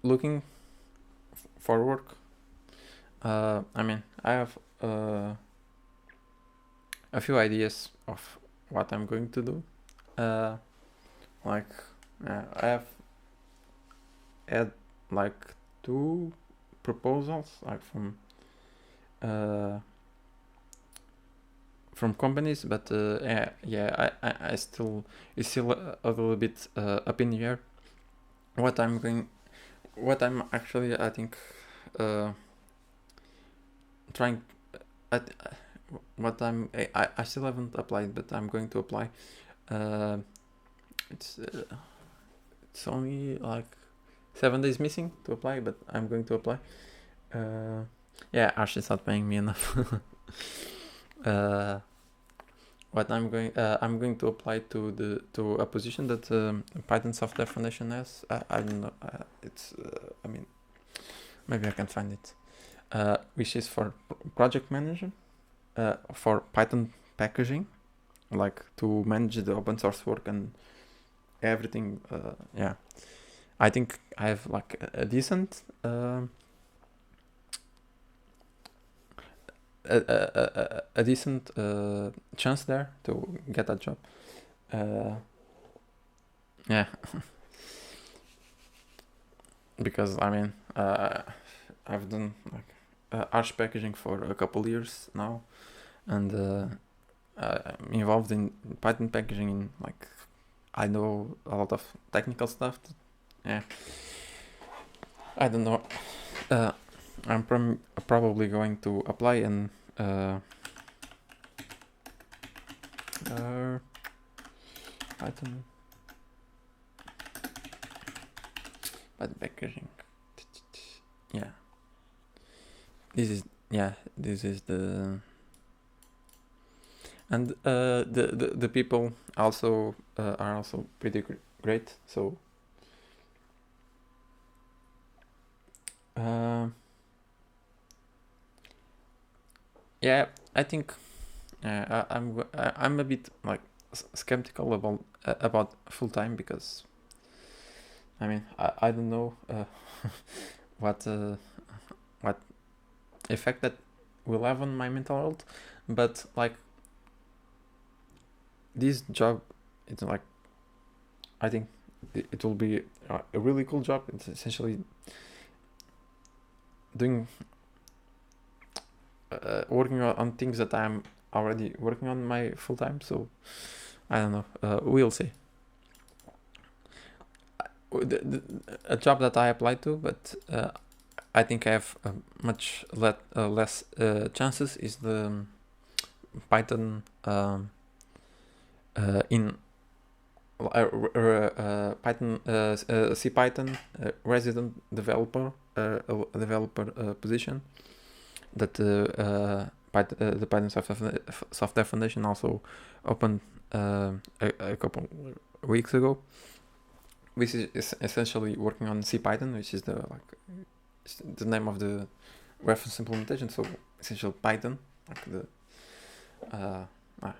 looking for work. I mean, I have a few ideas of what I'm going to do. Like, I have had like 2 proposals, like from companies, but I still, it's still a little bit up in the air. What I'm actually, I think, trying, I, what I still haven't applied, but I'm going to apply. It's only like 7 days missing to apply, but I'm going to apply. Yeah, Ash is not paying me enough. What I'm going to apply to a position that Python Software Foundation has. I don't know. It's I mean, maybe I can find it. Which is for project manager, for Python packaging, like to manage the open source work and everything. Yeah, I think I have like a decent. A decent chance there to get that job. Yeah, because I mean, I've done like Arch packaging for a couple years now, and I'm involved in Python packaging. In like, I know a lot of technical stuff. Yeah, I don't know. I'm probably going to apply and Python packaging. Yeah, this is the, and the people also are also pretty great. So yeah, I think I'm a bit like skeptical about full time, because I mean I don't know what effect that will have on my mental health, but like this job, it's like, I think it will be a really cool job. It's essentially doing working on things that I'm already working on my full time. So I don't know. We'll see. A job that I applied to, but I think I have much less chances, is the Python in Python C Python resident developer position that the Python Software Foundation also opened a couple weeks ago, which is essentially working on C Python, which is the name of the reference implementation. So essential Python, like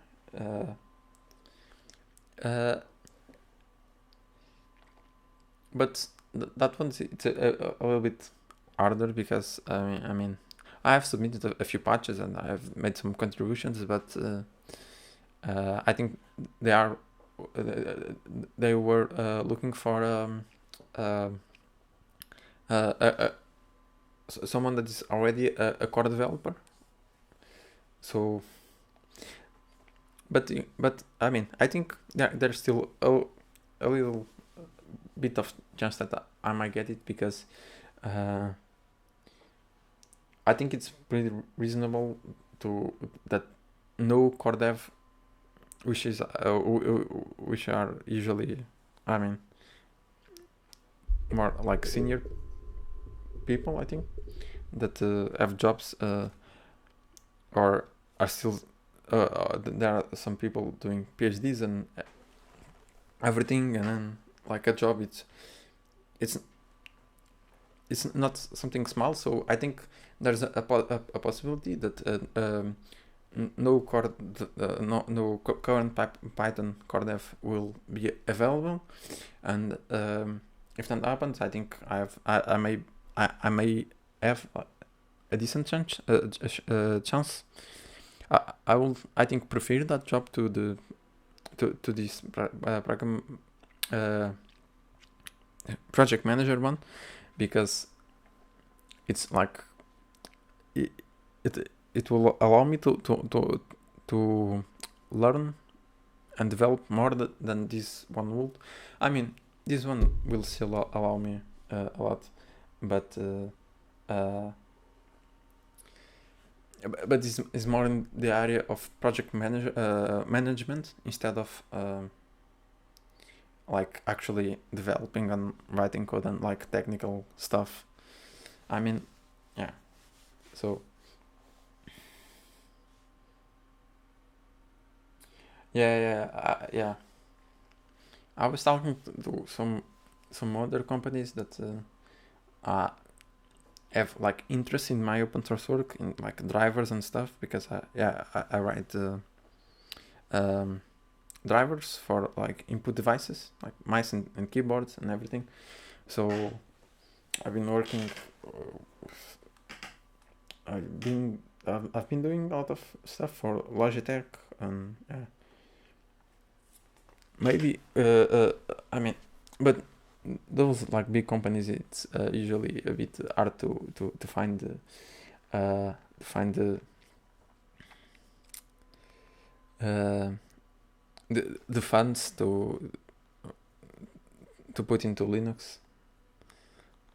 but that one's, it's a little bit harder, because I mean I have submitted a few patches and I have made some contributions, but I think they were looking for someone that is already a core developer. So, but I mean, I think there's still a little bit of chance that I might get it, because I think it's pretty reasonable that no core dev, which are usually, I mean, more like senior people, I think, that have jobs or are still. There are some people doing PhDs and everything, and then like a job, it's it's not something small. So I think there's a possibility that no core current Python core dev will be available, and if that happens, I think I may have a decent chance. I will, I think, prefer that job to this project manager one, because it's like it it will allow me to learn and develop more than this one would. I mean, this one will still allow me a lot, but but this is more in the area of project management instead of like actually developing and writing code and like technical stuff. I mean, yeah. So yeah. I was talking to some other companies that have like interest in my open source work in like drivers and stuff, because I write drivers for like input devices like mice and keyboards and everything. So I've been working. I've been doing a lot of stuff for Logitech, and yeah, maybe I mean, but those like big companies, it's usually a bit hard to find find uh, the funds to put into Linux.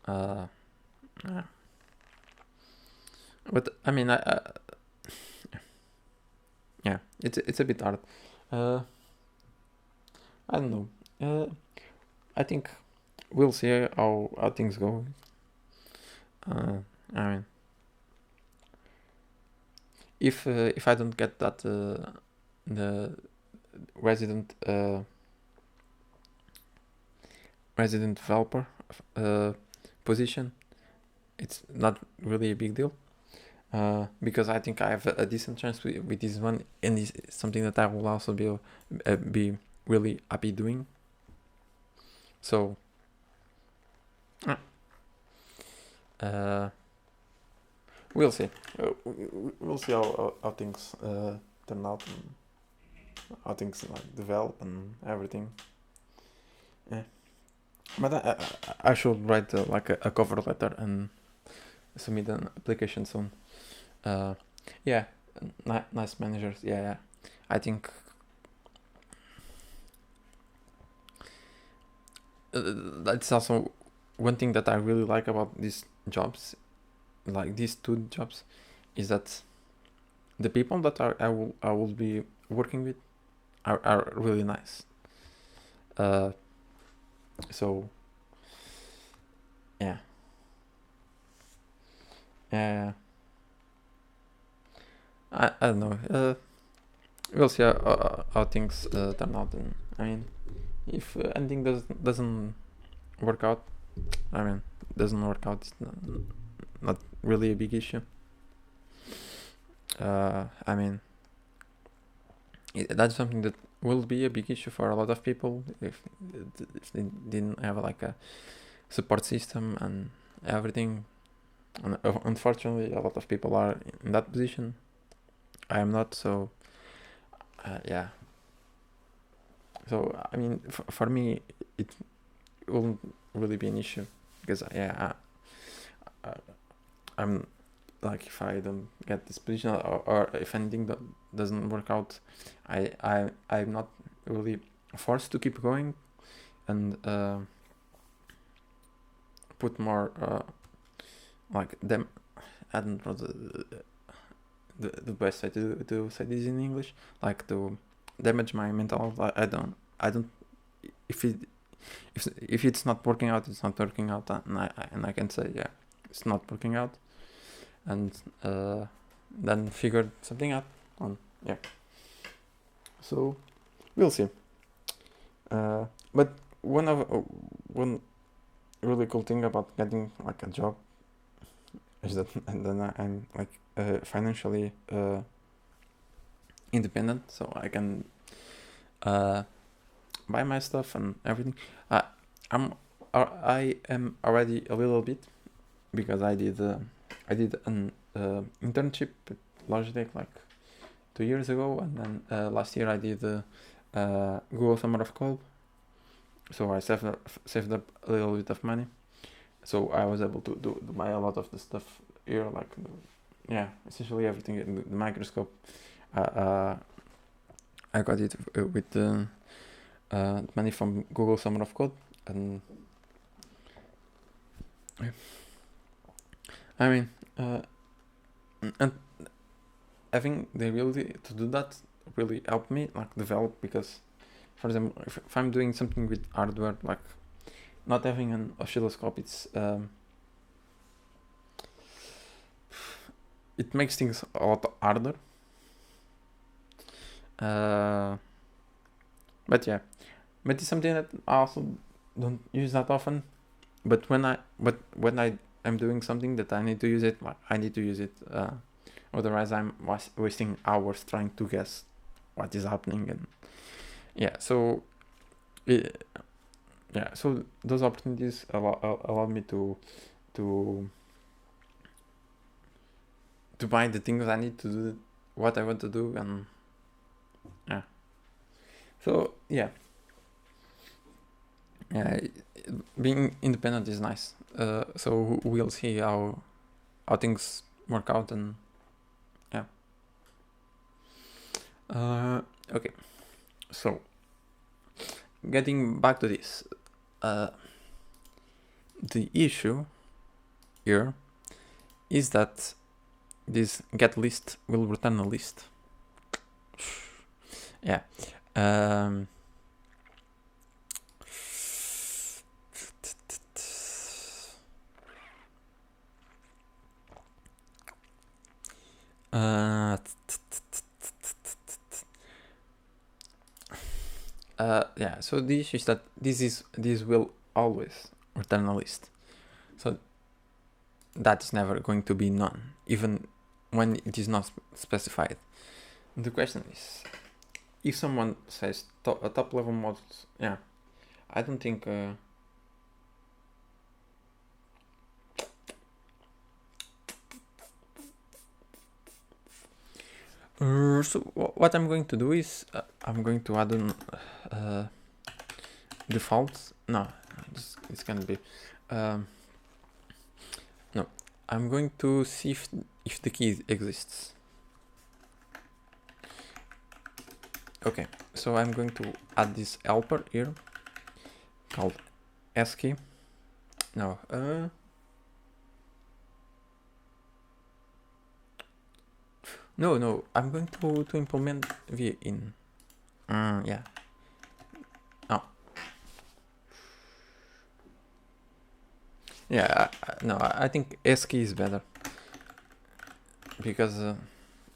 Yeah. But I mean, yeah, it's a bit hard. I don't know. I think we'll see how things go. I mean, if I don't get that the resident resident developer position, it's not really a big deal. Because I think I have a decent chance with this one, and it's something that I will also be really happy doing. So, we'll see. We'll see how things turn out, and how things like develop and everything. Yeah, but I should write like a cover letter and submit an application soon. Yeah, nice managers. Yeah. I think that's also one thing that I really like about these jobs, like these two jobs, is that the people that I will be working with are really nice. So yeah. I don't know. We'll see how things turn out. And I mean, if anything doesn't work out, I mean, doesn't work out, it's not really a big issue. I mean, that's something that will be a big issue for a lot of people if they didn't have like a support system and everything. And unfortunately, a lot of people are in that position. I am not, so yeah. So I mean, for me, it won't really be an issue, because I'm like, if I don't get this position, or if anything that doesn't work out, I'm not really forced to keep going and put more like them. I don't know the best way to say this in English, like to damage my mental health. I don't if if it's not working out, it's not working out, and I can say, yeah, it's not working out, and then figure something out on, yeah. So we'll see. But one really cool thing about getting like a job is that and then I'm like financially independent, so I can buy my stuff and everything. I am already a little bit, because I did an internship at Logitech like 2 years ago, and then last year I did Google Summer of Code. So I saved up a little bit of money, so I was able to buy a lot of the stuff here, like essentially everything. The microscope, I got it with the money from Google Summer of Code, and I mean, and having the ability to do that really helped me like develop, because, for example, if I'm doing something with hardware, like not having an oscilloscope, it makes things a lot harder. But it's something that I also don't use that often. But when I am doing something that I need to use it, like I need to use it. Otherwise, I'm wasting hours trying to guess what is happening, and so those opportunities allow me to buy the things I need to do what I want to do, and so being independent is nice. So we'll see how things work out, and okay. So getting back to this, the issue here is that this get list will return a list. So the issue is that this will always return a list. So that is never going to be none, even when it is not specified. The question is, if someone says a top level model, I don't think. So what I'm going to do is I'm going to add an default. No, this can be. No, I'm going to see if the key exists. Okay, so I'm going to add this helper here called skey. No, no, I'm going to implement via in. Yeah. Oh. Yeah, no, I think skey is better, because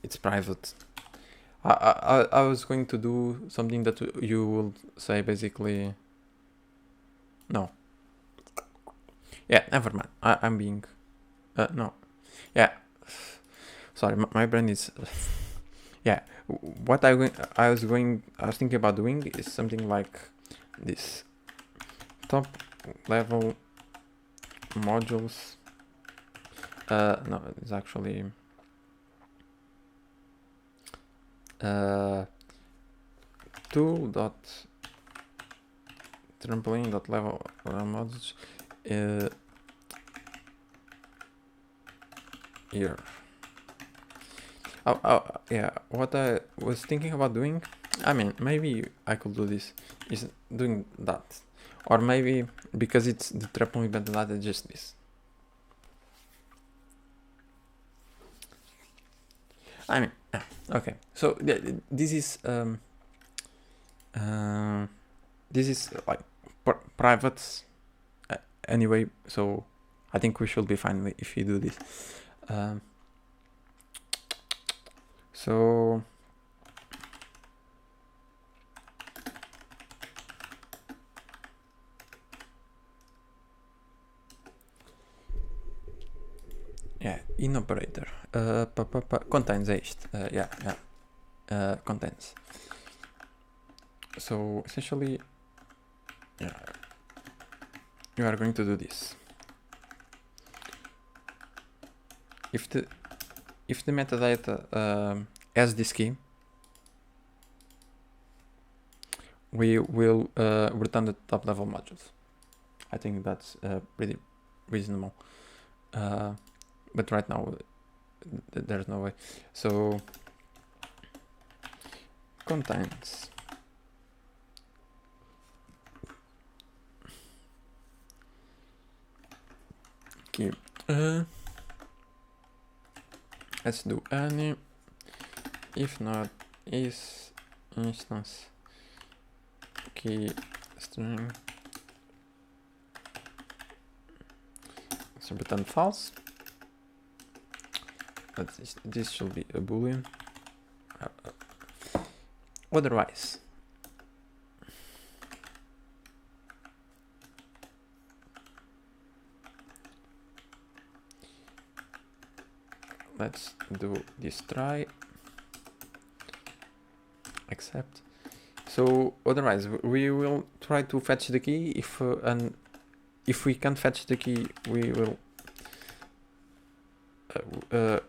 it's private. I was going to do something that you will say basically. No. Yeah, never mind. I'm being. No. Yeah. Sorry, my brain is. Yeah. What I was thinking about doing is something like this. Top level modules. No, it's actually. Tool dot trampolim dot level modules here. Yeah, what I was thinking about doing, I mean, maybe I could do this, is doing that, or maybe because it's the trampolim data, just this. I mean, okay, so this is like private anyway, so I think we should be fine if we do this. So yeah, in operator contains contains. So essentially, yeah, you are going to do this. If the metadata has this key, we will return the top level modules. I think that's pretty reasonable. But right now, there's no way. So contains key. Let's do any. If not, is instance key string. So return false. But this should be a boolean. Otherwise, let's do this try. Accept. So otherwise, we will try to fetch the key. If we can't fetch the key, we will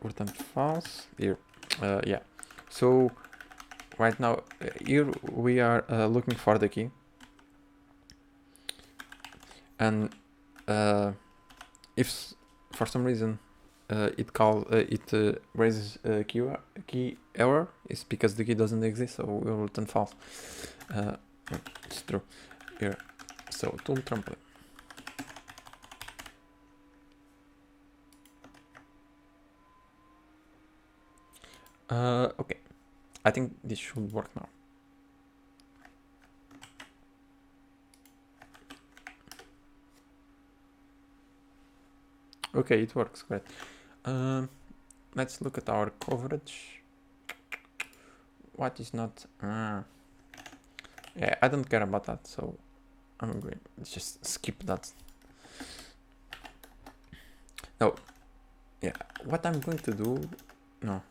return false here. Yeah. So right now here we are looking for the key, and if for some reason it raises a key error, it's because the key doesn't exist, so we will return false. It's true here. So tool trampolim. Okay, I think this should work now. Okay, it works, great. Let's look at our coverage. What is not? Yeah, I don't care about that, so I'm going to just skip that. No, yeah, what I'm going to do, no,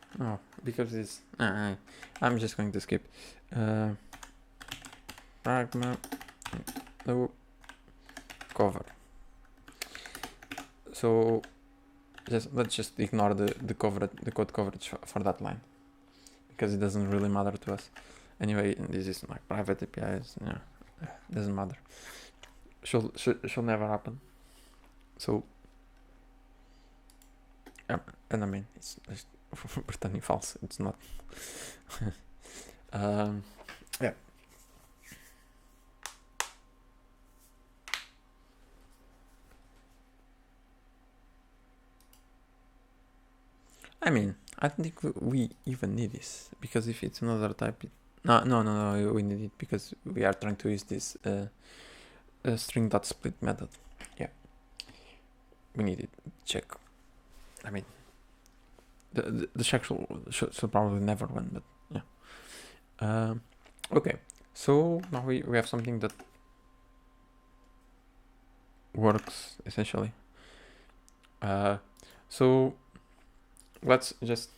because it's, I'm just going to skip. Pragma, no, cover. So let's just ignore the code coverage for that line, because it doesn't really matter to us. Anyway, this is like private APIs. Yeah, doesn't matter. Should never happen. So and I mean it's returning false. It's not. Yeah. I mean, I don't think we even need this, because if it's another type, no, we need it because we are trying to use this string.split method. Yeah, we need it. Check. I mean, the check should probably never run, but yeah. Okay, so now we have something that works essentially. So let's just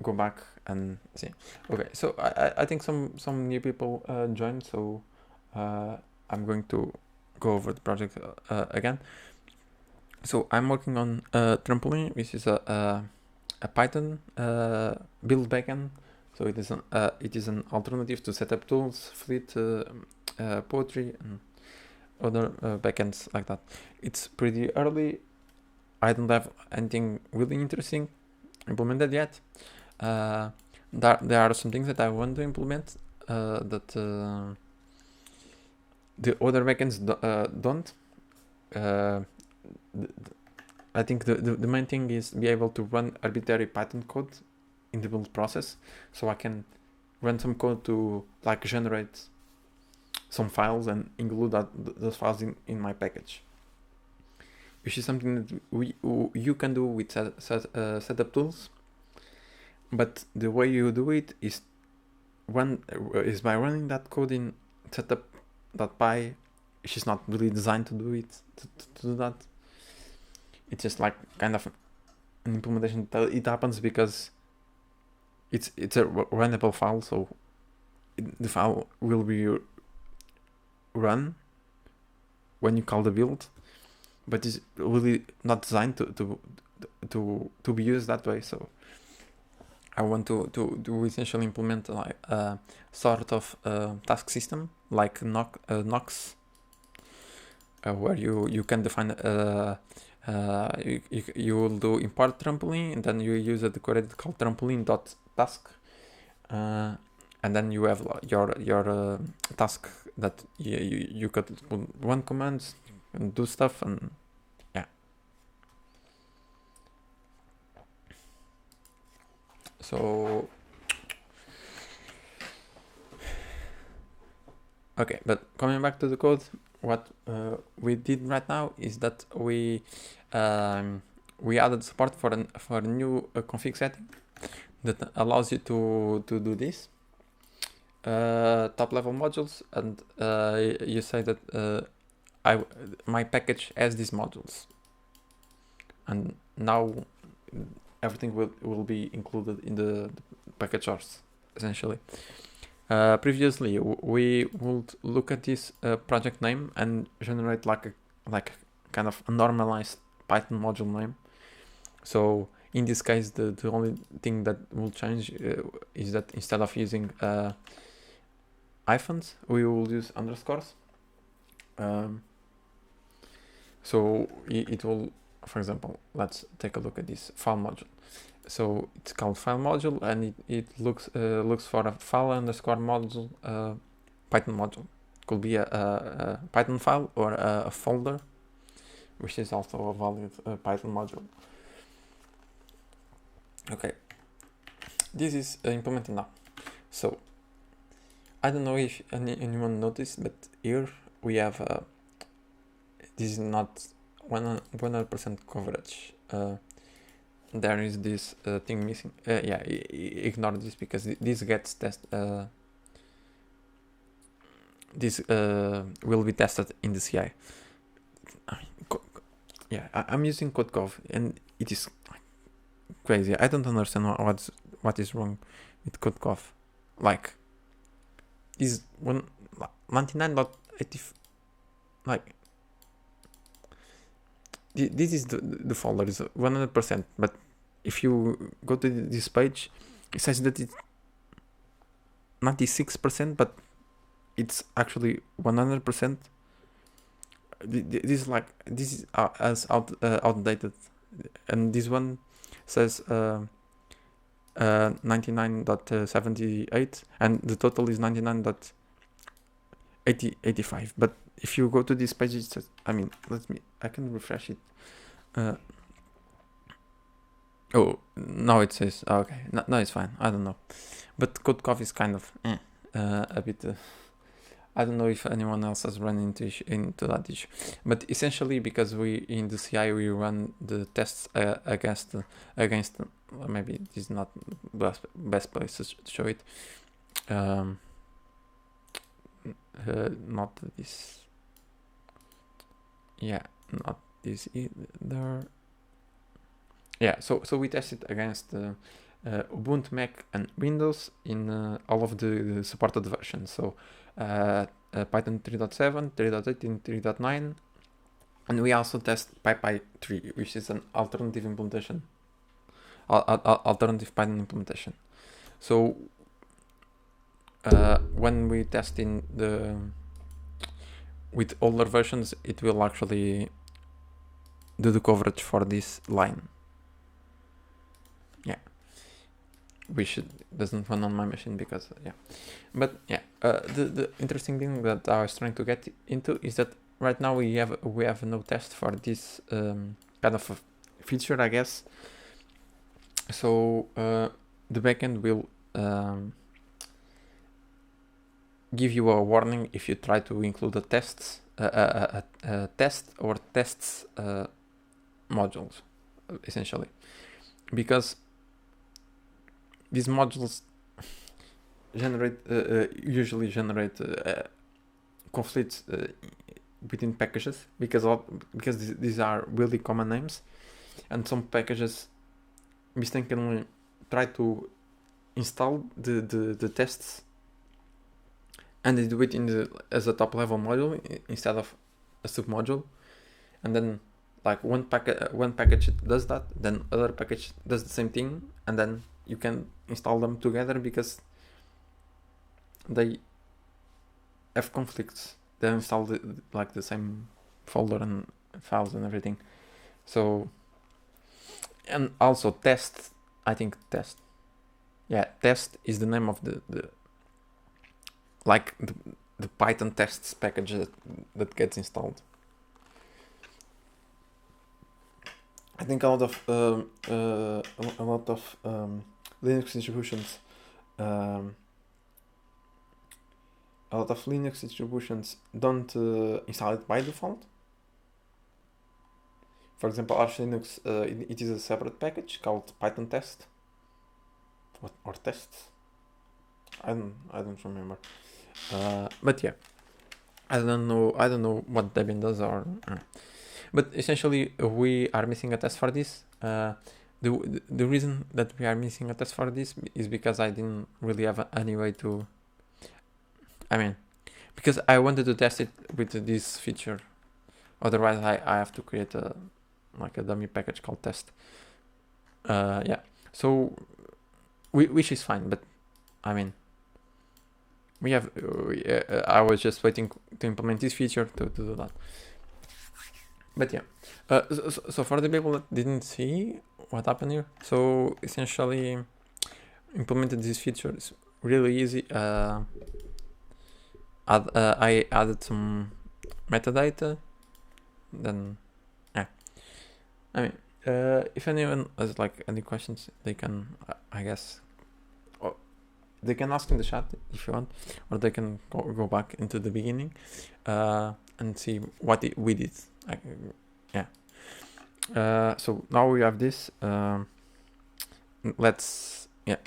go back and see. Okay, so I think some new people joined, so I'm going to go over the project again. So I'm working on trampolim, which is a Python build backend. So it is an alternative to setup tools, Fleet, Poetry, and other backends like that. It's pretty early. I don't have anything really interesting implemented yet. There are some things that I want to implement that the other backends don't. I think the main thing is be able to run arbitrary Python code in the build process, so I can run some code to like generate some files and include those files in my package, which is something that you can do with setup tools. But the way you do it is by running that code in setup.py, which is not really designed to do it to do that. It's just like kind of an implementation. It happens because it's a runnable file, so the file will be run when you call the build, but it's really not designed to be used that way. So I want to essentially implement like a sort of task system like Nox, where you can define you will do import trampolim, and then you use a decorator called trampolim.task, and then you have your task that you could run commands and do stuff, and yeah. So okay, but coming back to the code, what we did right now is that we added support for a new config setting that allows you to do this top level modules, and you say that my package has these modules, and now everything will be included in the package source essentially. Previously, we would look at this project name and generate like kind of a normalized Python module name. So in this case, the only thing that will change is that instead of using hyphens, we will use underscores. So it will, for example, let's take a look at this file module. So it's called file module, and it looks for a file underscore module Python module. Could be a Python file or a folder, which is also a valid Python module. Okay, this is implemented now. So I don't know if anyone noticed, but here we have this is not 100% coverage. There is this thing missing. Yeah, ignore this because this gets tested. This will be tested in the CI. Yeah, I'm using CodeCov, and it is crazy. I don't understand what is wrong with CodeCov. Like, is 99.80, like. This is the folder is 100%, but if you go to this page, it says that it's 96%, but it's actually 100%. This is as outdated, and this one says 99.78, and the total is 99.85. But if you go to this page, it says, I can refresh it. Oh, now it says, okay, no, it's fine. I don't know, but CodeCov is kind of a bit. I don't know if anyone else has run into that issue, but essentially because we in the CI we run the tests against maybe this is not best place to show it. Not this. Yeah, not this either. Yeah, so we tested against Ubuntu, Mac, and Windows in all of the supported versions. So Python 3.7, 3.8, and 3.9, and we also test PyPy 3, which is an alternative implementation, alternative Python implementation. So when we test with older versions, it will actually do the coverage for this line. Yeah, which doesn't run on my machine because but yeah, the interesting thing that I was trying to get into is that right now we have no test for this kind of a feature, I guess. So the backend will give you a warning if you try to include a test or tests modules, essentially, because these modules usually generate conflicts between packages, because these are really common names, and some packages mistakenly try to install the tests, and they do it as a top level module instead of a submodule, and then like one package does that, then other package does the same thing, and then you can install them together because they have conflicts. They install the same folder and files and everything. So, and also test, I think test is the name of the Python tests package that gets installed. I think a lot of Linux distributions don't install it by default. For example, Arch Linux, it is a separate package called Python test or tests. I don't remember. But yeah, I don't know what Debian does but essentially we are missing a test for this. The reason that we are missing a test for this is because I didn't really have any way to. I mean, because I wanted to test it with this feature. Otherwise, I have to create a dummy package called test. Yeah. So, which is fine, but I mean, we have. I was just waiting to implement this feature to do that. But yeah. So for the people that didn't see what happened here, so essentially implemented this feature. It's really easy. I added some metadata. Then, yeah. I mean, if anyone has any questions, they can, I guess, they can ask in the chat if you want, or they can go back into the beginning and see what we did. Yeah. So now we have this.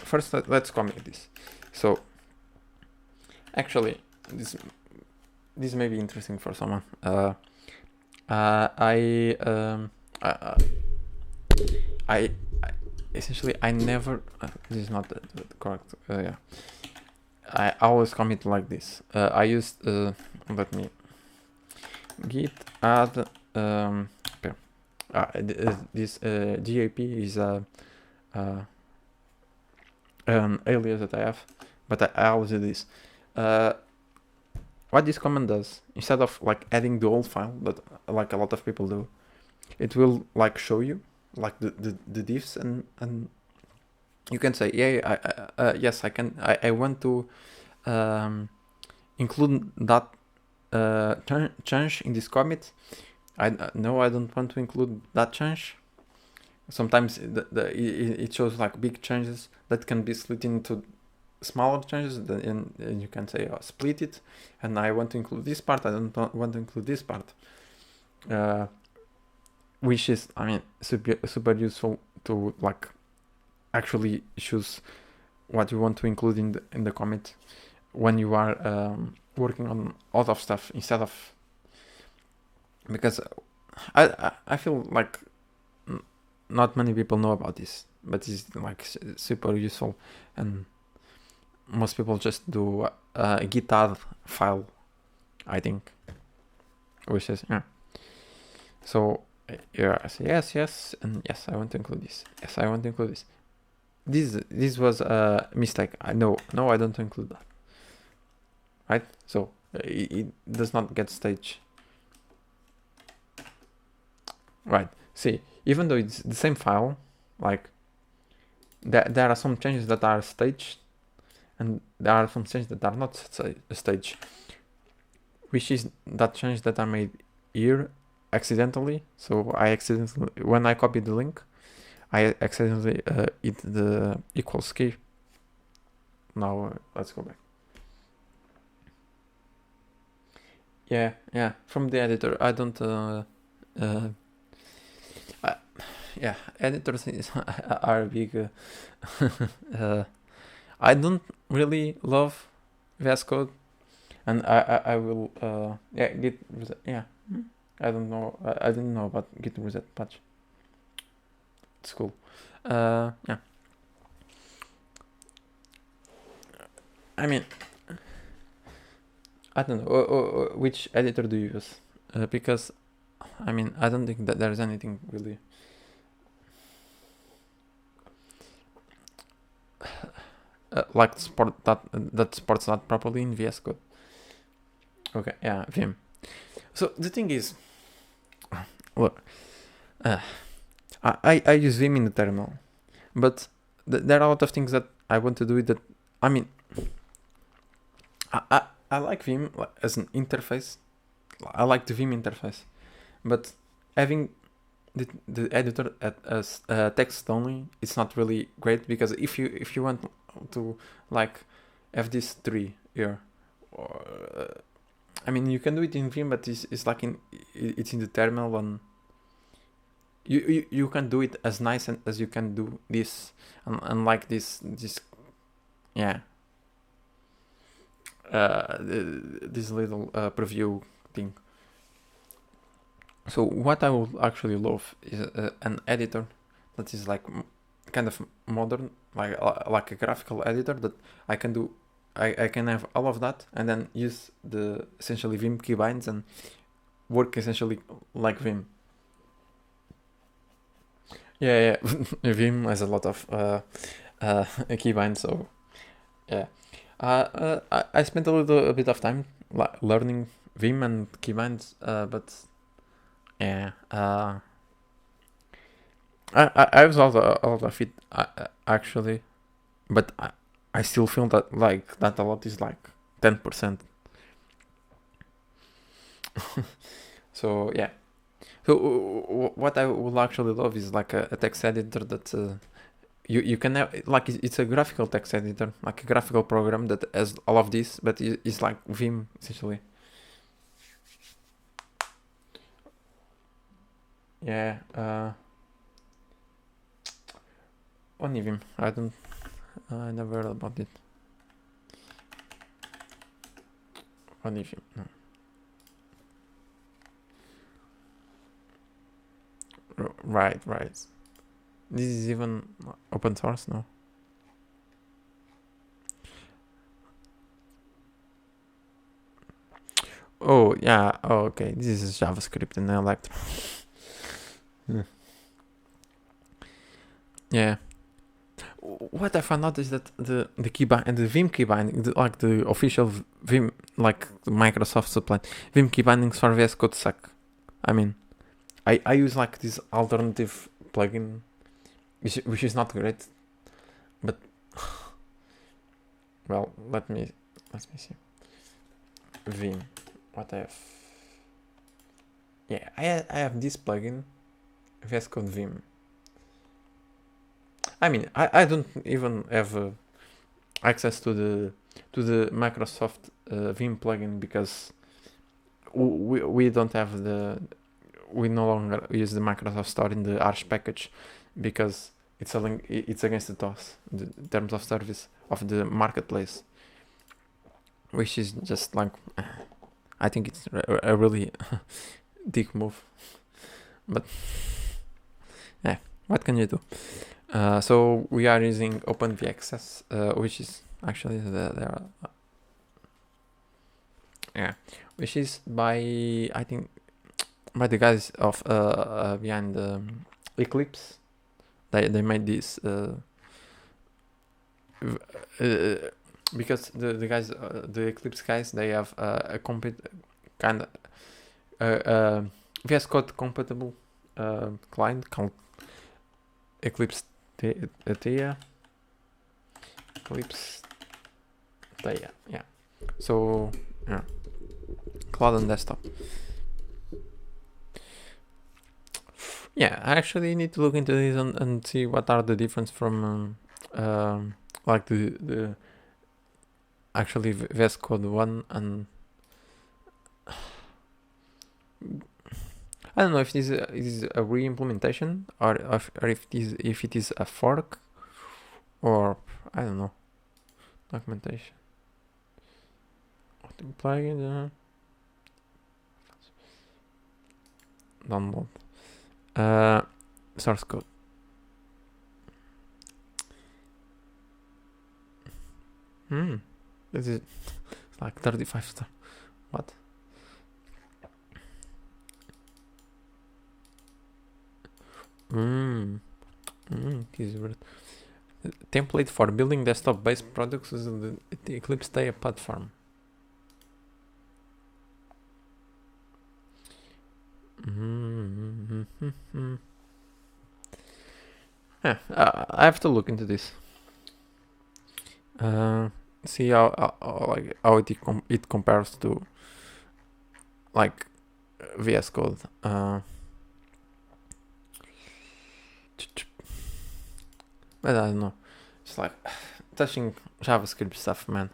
First let's commit this. So actually, this may be interesting for someone. I essentially I never. This is not the correct. Yeah. I always commit like this. I used. Let me. Git add. Okay. This GAP is an alias that I have, but I always do this. What this command does, instead of adding the old file that a lot of people do, it will show you the diffs, and you can say, yeah, yes, I can. I want to include that change in this commit. No, I don't want to include that change. Sometimes it shows big changes that can be split into smaller changes, and you can say split it, and I want to include this part, I don't want to include this part, which is, I mean, super useful to actually choose what you want to include in the commit when you are working on a lot of stuff, instead of, because I feel not many people know about this, but it's super useful, and most people just do a git add file, I think, which is, yeah. So here I say yes, and yes, I want to include this. Yes, I want to include this. This was a mistake. I know. No, I don't include that. Right? So it does not get stage. Right. See, even though it's the same file, there are some changes that are staged, and there are some changes that are not staged, which is that change that I made here accidentally. So when I copied the link, I accidentally hit the equals key. Now let's go back. Yeah, from the editor. I don't. I, yeah, editors are big. I don't really love VS Code, and I will yeah Git reset. Yeah, I don't know. I didn't know about Git reset patch. It's cool. Yeah. I mean, I don't know. Which editor do you use? Because I mean, I don't think that there's anything really. Like support that supports that properly in VS Code. Okay, yeah, Vim. So the thing is, look, I use Vim in the terminal, but there are a lot of things that I want to do with that. I mean, I like Vim as an interface. I like the Vim interface, but having the editor as text only, it's not really great, because if you want to like have this tree here, or I mean, you can do it in Vim, but it's like it's in the terminal, and you can do it as nice as you can do this, and like this yeah, this little preview thing. So what I would actually love is an editor that is like kind of modern, like a graphical editor that I can do. I can have all of that and then use the essentially Vim keybinds and work essentially like Vim. Yeah, Vim has a lot of keybinds, so yeah. I spent a bit of time learning Vim and keybinds, but yeah. I was all of it actually, but I still feel that like that a lot is like 10%. So yeah. So what I would actually love is like a text editor that you can have, like it's a graphical text editor, like a graphical program that has all of this, but it's like Vim essentially. Yeah. Only Vim. I never heard about it. Only Vim. No. Right. This is even open source now. Oh yeah. Oh, okay. This is JavaScript and Electron. Yeah. What I found out is that the keybind and the Vim keybinding, like the official Vim, like the Microsoft supply Vim keybindings for VS Code suck. I mean, I use like this alternative plugin, which is not great, but well, let me see. Vim, what I have? Yeah, I have this plugin, VS Code Vim. I mean, I don't even have access to the Microsoft Vim plugin, because we don't have we no longer use the Microsoft Store in the Arch package, because it's against the TOS, the terms of service of the marketplace, which is just like, I think it's a really dick move, but yeah, what can you do? So we are using OpenVXS, which is actually which is by, I think, by the guys of behind Eclipse. They made this because the guys, the Eclipse guys, they have a kind of VS Code compatible client called Eclipse Thea. Yeah. So yeah, cloud and desktop. Yeah, I actually need to look into this and see what are the difference from like the actually VS Code 1 and I don't know if this is a re-implementation or if it is a fork or I don't know. Documentation. Plugin. Download. Source code. This is like 35 star. What? This is weird. Template for building desktop-based products using the Eclipse Day platform. Yeah, I have to look into this. See how it compares to like VS Code. But I don't know. It's like touching JavaScript stuff, man.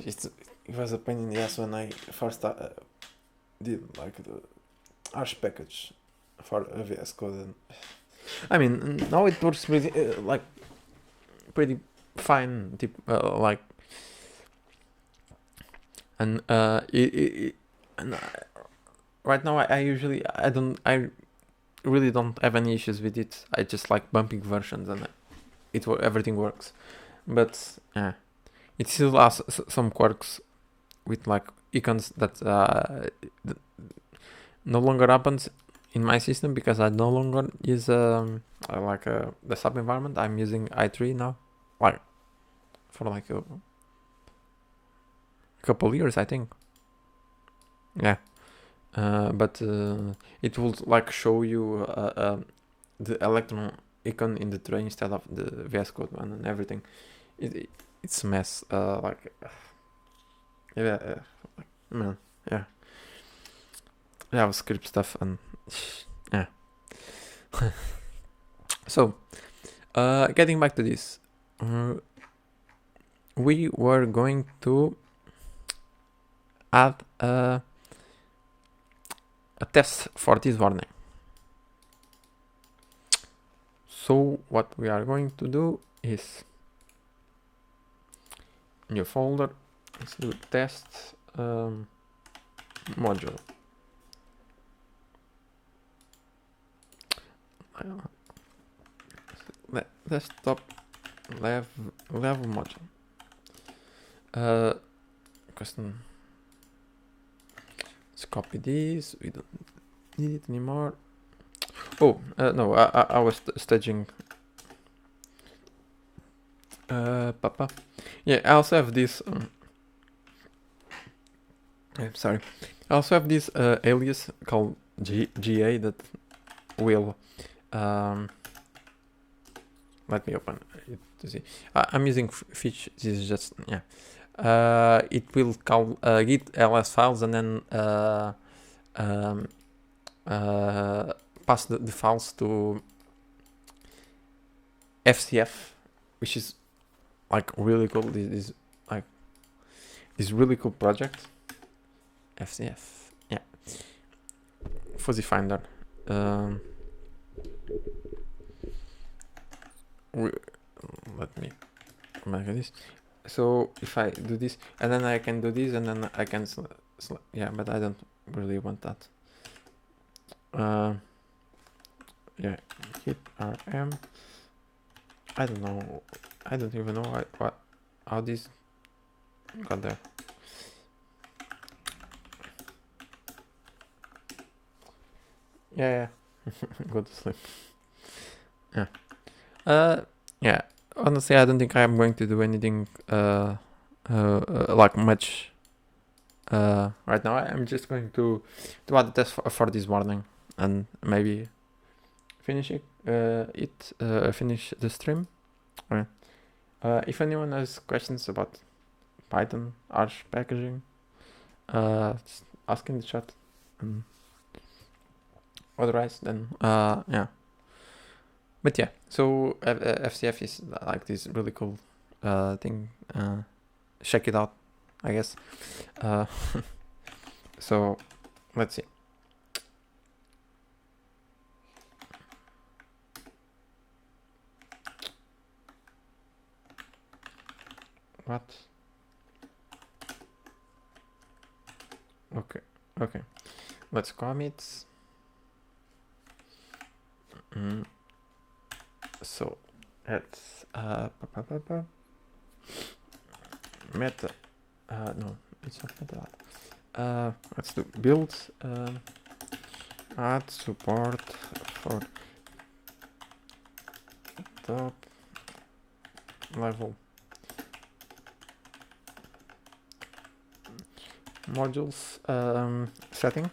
It was a pain in the ass when I first did like the Arch package for VS Code. And I mean, now it works pretty pretty fine. Like, and right now I really don't have any issues with it. I just like bumping versions and everything works. But it still has some quirks with like icons that no longer happens in my system because I no longer use the sub environment. I'm using i3 now, like for like a couple years, I think. Yeah. But it will like show you the Electron icon in the tray instead of the VS Code one and everything. It's a mess. Man, yeah. JavaScript stuff and yeah. So, getting back to this, we were going to add a test for this warning. So what we are going to do is new folder, let's do test module. Desktop level module. Custom. Let's copy this. We don't need it anymore. Oh no, I was staging. Papa. Yeah, I also have this. I'm sorry. I also have this alias called GA that will. Let me open it to see. I'm using Fitch. This is just it will call git ls files and then pass the files to FCF, which is like really cool. This really cool project. FCF, yeah. Fuzzy Finder. Let me make this. So if I do this, and then I can do this, and then I can yeah, but I don't really want that. Yeah, hit rm. I don't know. I don't even know how this got there. Yeah. Go to sleep. Yeah. Yeah. Honestly, I don't think I'm going to do anything like much right now. I'm just going to add the test for this morning and maybe finish it. Finish the stream. If anyone has questions about Python Arch packaging, just ask in the chat. Otherwise, then yeah. But yeah, so FCF is like this really cool thing. Check it out. I guess. So let's see. What? Okay. Let's commit. So let's meta. No, it's not meta. Let's do build. Add support for top level modules setting.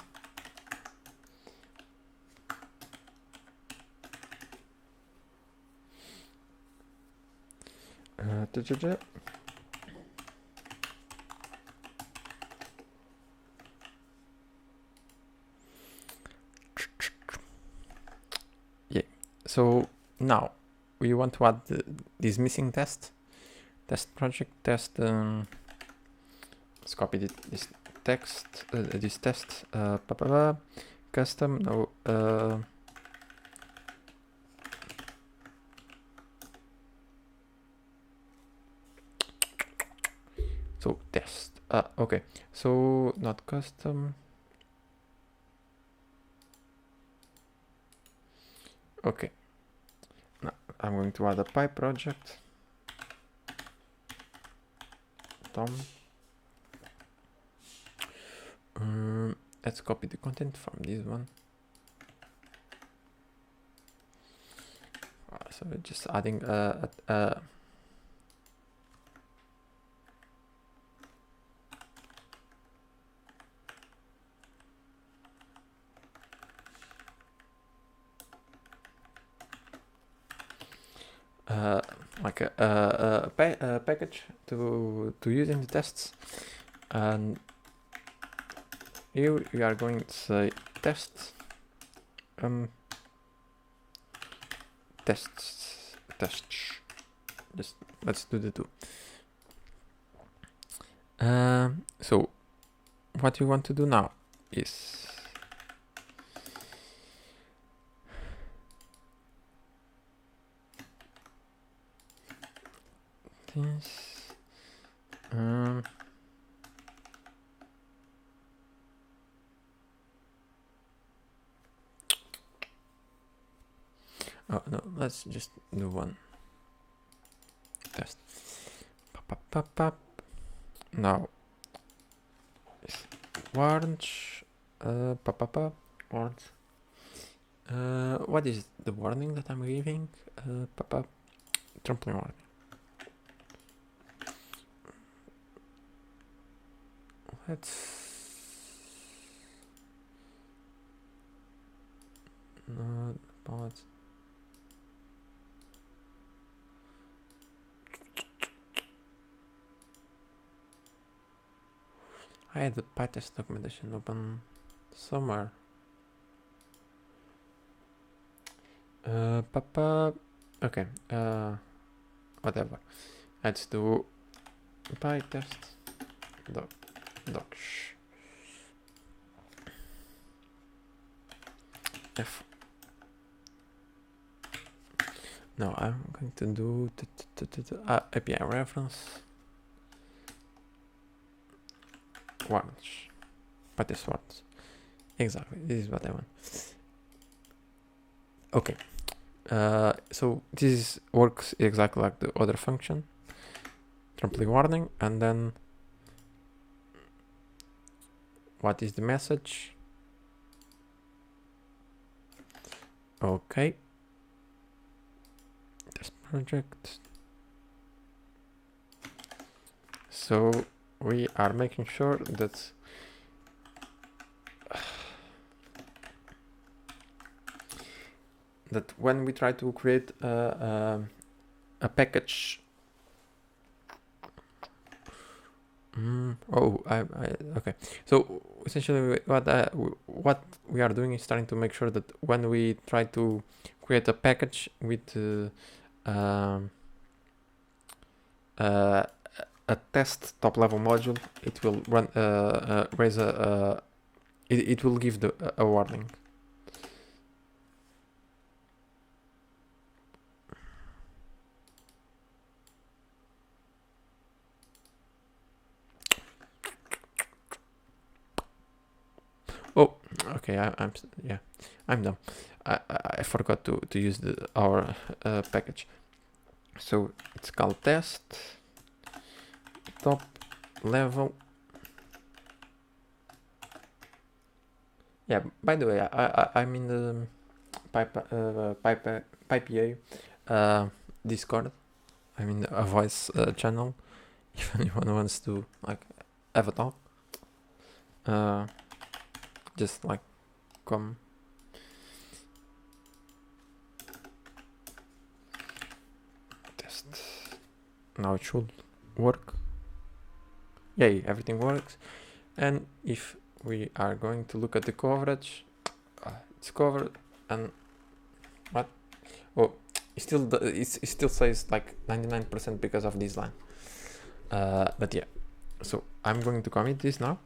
Yeah. So now we want to add this missing test project test. Let's copy this text, this test, custom. No. So test. Okay. So not custom. Okay. Now I'm going to add a pipe project. Tom. Let's copy the content from this one. So we're just adding like a package to use in the tests, and here we are going to say tests, tests. Just let's do the two. So what we want to do now is this. Oh no, let's just do one test. Pop. Now warns. Warns. What is the warning that I'm giving? Trampolim warning. Let's I had the PyTest documentation open somewhere. Okay. Whatever. Let's do PyTest docs. F. Now I'm going to do API reference. Warns. PyTest warns. Exactly. This is what I want. Okay. So this works exactly like the other function. Trampoline warning, and then what is the message? Okay. Test project. So we are making sure that when we try to create a package. Okay. So essentially, what we are doing is starting to make sure that when we try to create a package with a test top level module, it will run raise it will give a warning. Oh, okay. I'm done. I forgot to use our package. So it's called test top level. Yeah. By the way, I'm in the PyPA Discord. I'm in a voice channel. If anyone wants to like have a talk, just like come. Test. Now it should work. Yay, everything works. And if we are going to look at the coverage, it's covered. And what? Oh, it still says like 99% because of this line. But yeah, so I'm going to commit this now.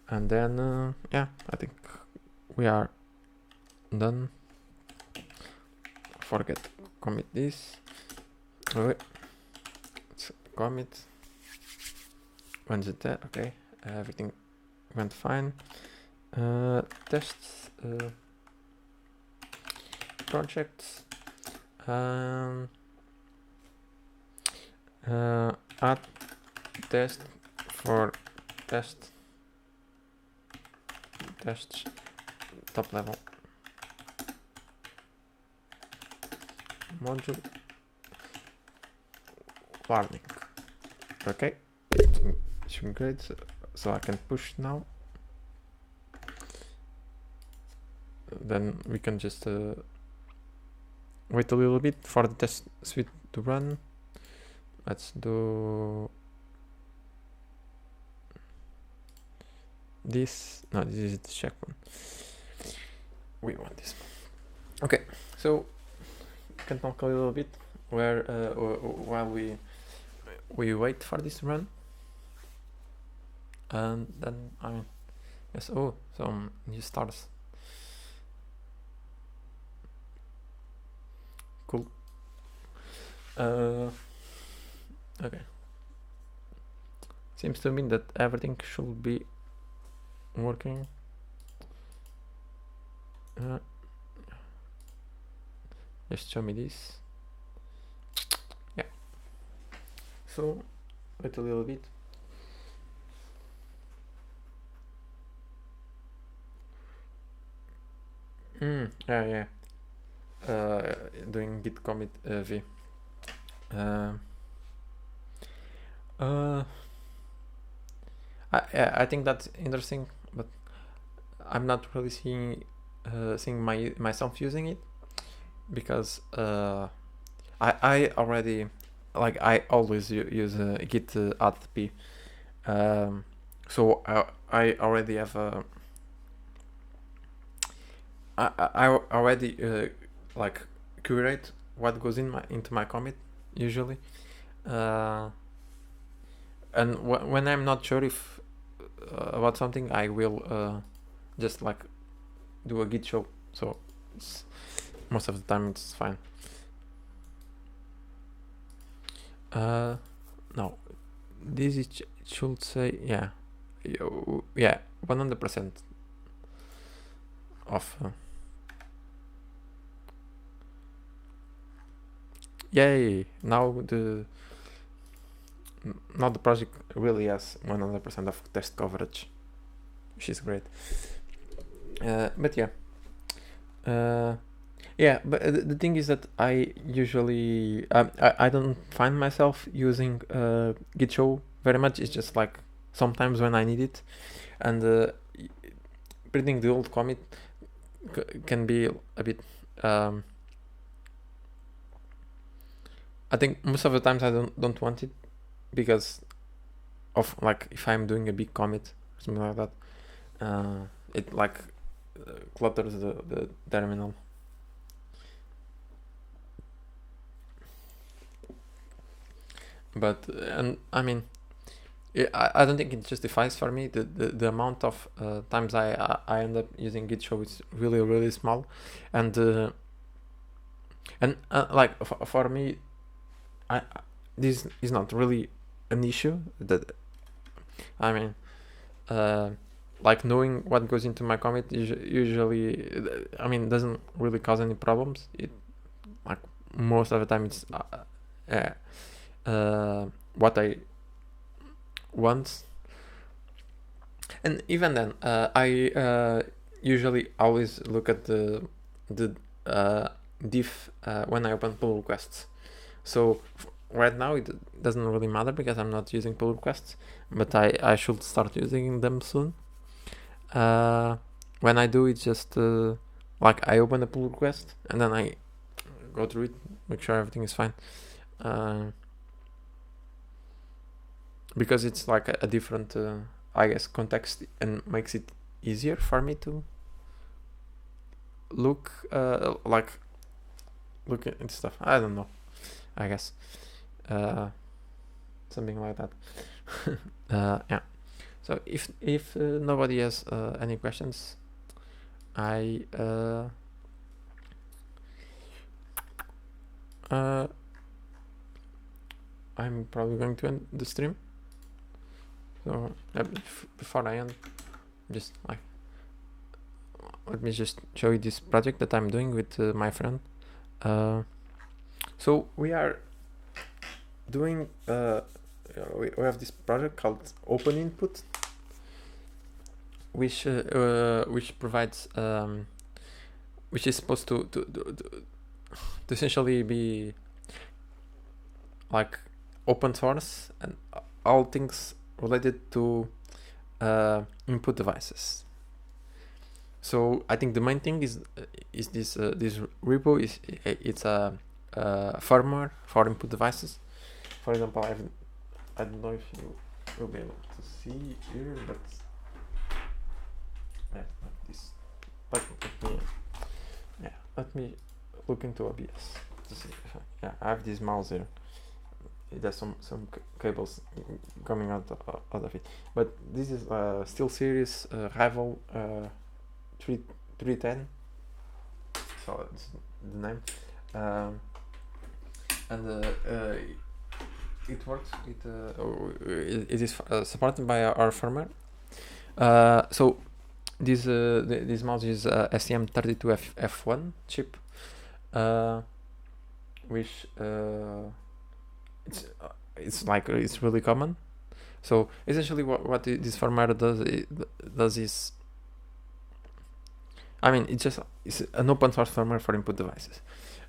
And then, yeah, I think we are done. Forget commit this. Wait, let's commit. When's it there? Okay, everything went fine. Tests, projects, add test for tests top level module warning. Okay, it's great. So I can push now. Then we can just wait a little bit for the test suite to run. Let's do this. No, this is the check one. We want this. Okay, so we can talk a little bit while we wait for this to run. And then yes. Oh, some new stars. Cool. Okay. Seems to me that everything should be working. Just show me this. Yeah. So wait a little bit. Yeah. Doing git commit v. I think that's interesting, but I'm not really seeing myself using it, because I already, like, I always use git add p. So I already have I already like curate what goes into my commit usually, and when I'm not sure if about something, I will just like do a git show. So most of the time it's fine. No, this is should say 100% of. Yay! Now the project really has 100% of test coverage, which is great. But yeah. But the thing is that I usually I don't find myself using git show very much. It's just like sometimes when I need it, and printing the old commit can be a bit. I think most of the times I don't want it, because of, like, if I'm doing a big commit or something like that, it like clutters the terminal. but and I mean, I don't think it justifies for me the amount of times I end up using Git show is really small, and like for me, this is not really an issue. That I mean, like knowing what goes into my commit usually, I mean, doesn't really cause any problems. It like most of the time it's what I want, and even then, I usually always look at the diff when I open pull requests. So right now it doesn't really matter because I'm not using pull requests, but I should start using them soon. When I do, it's just like I open a pull request and then I go through it, make sure everything is fine. Because it's like a different, I guess, context, and makes it easier for me to look at stuff. I don't know. I guess something like that. Yeah. So if nobody has any questions, I'm probably going to end the stream. So before I end, just like let me just show you this project that I'm doing with my friend. So we are doing we have this project called Open Input, which provides which is supposed to essentially be like open source and all things related to input devices. So I think the main thing is this this repo is it's a firmware for input devices. For example, I don't know if you will be able to see here, but yeah, like this. Let me look into OBS to see. Yeah, I have this mouse here. It has some cables coming out of it, but this is Steel Series Rival 310. So it's the name, and it works. It is supported by our firmware. So this mouse is STM32F1 chip, which it's really common. So essentially, what this firmware does is, I mean, it's an open source firmware for input devices.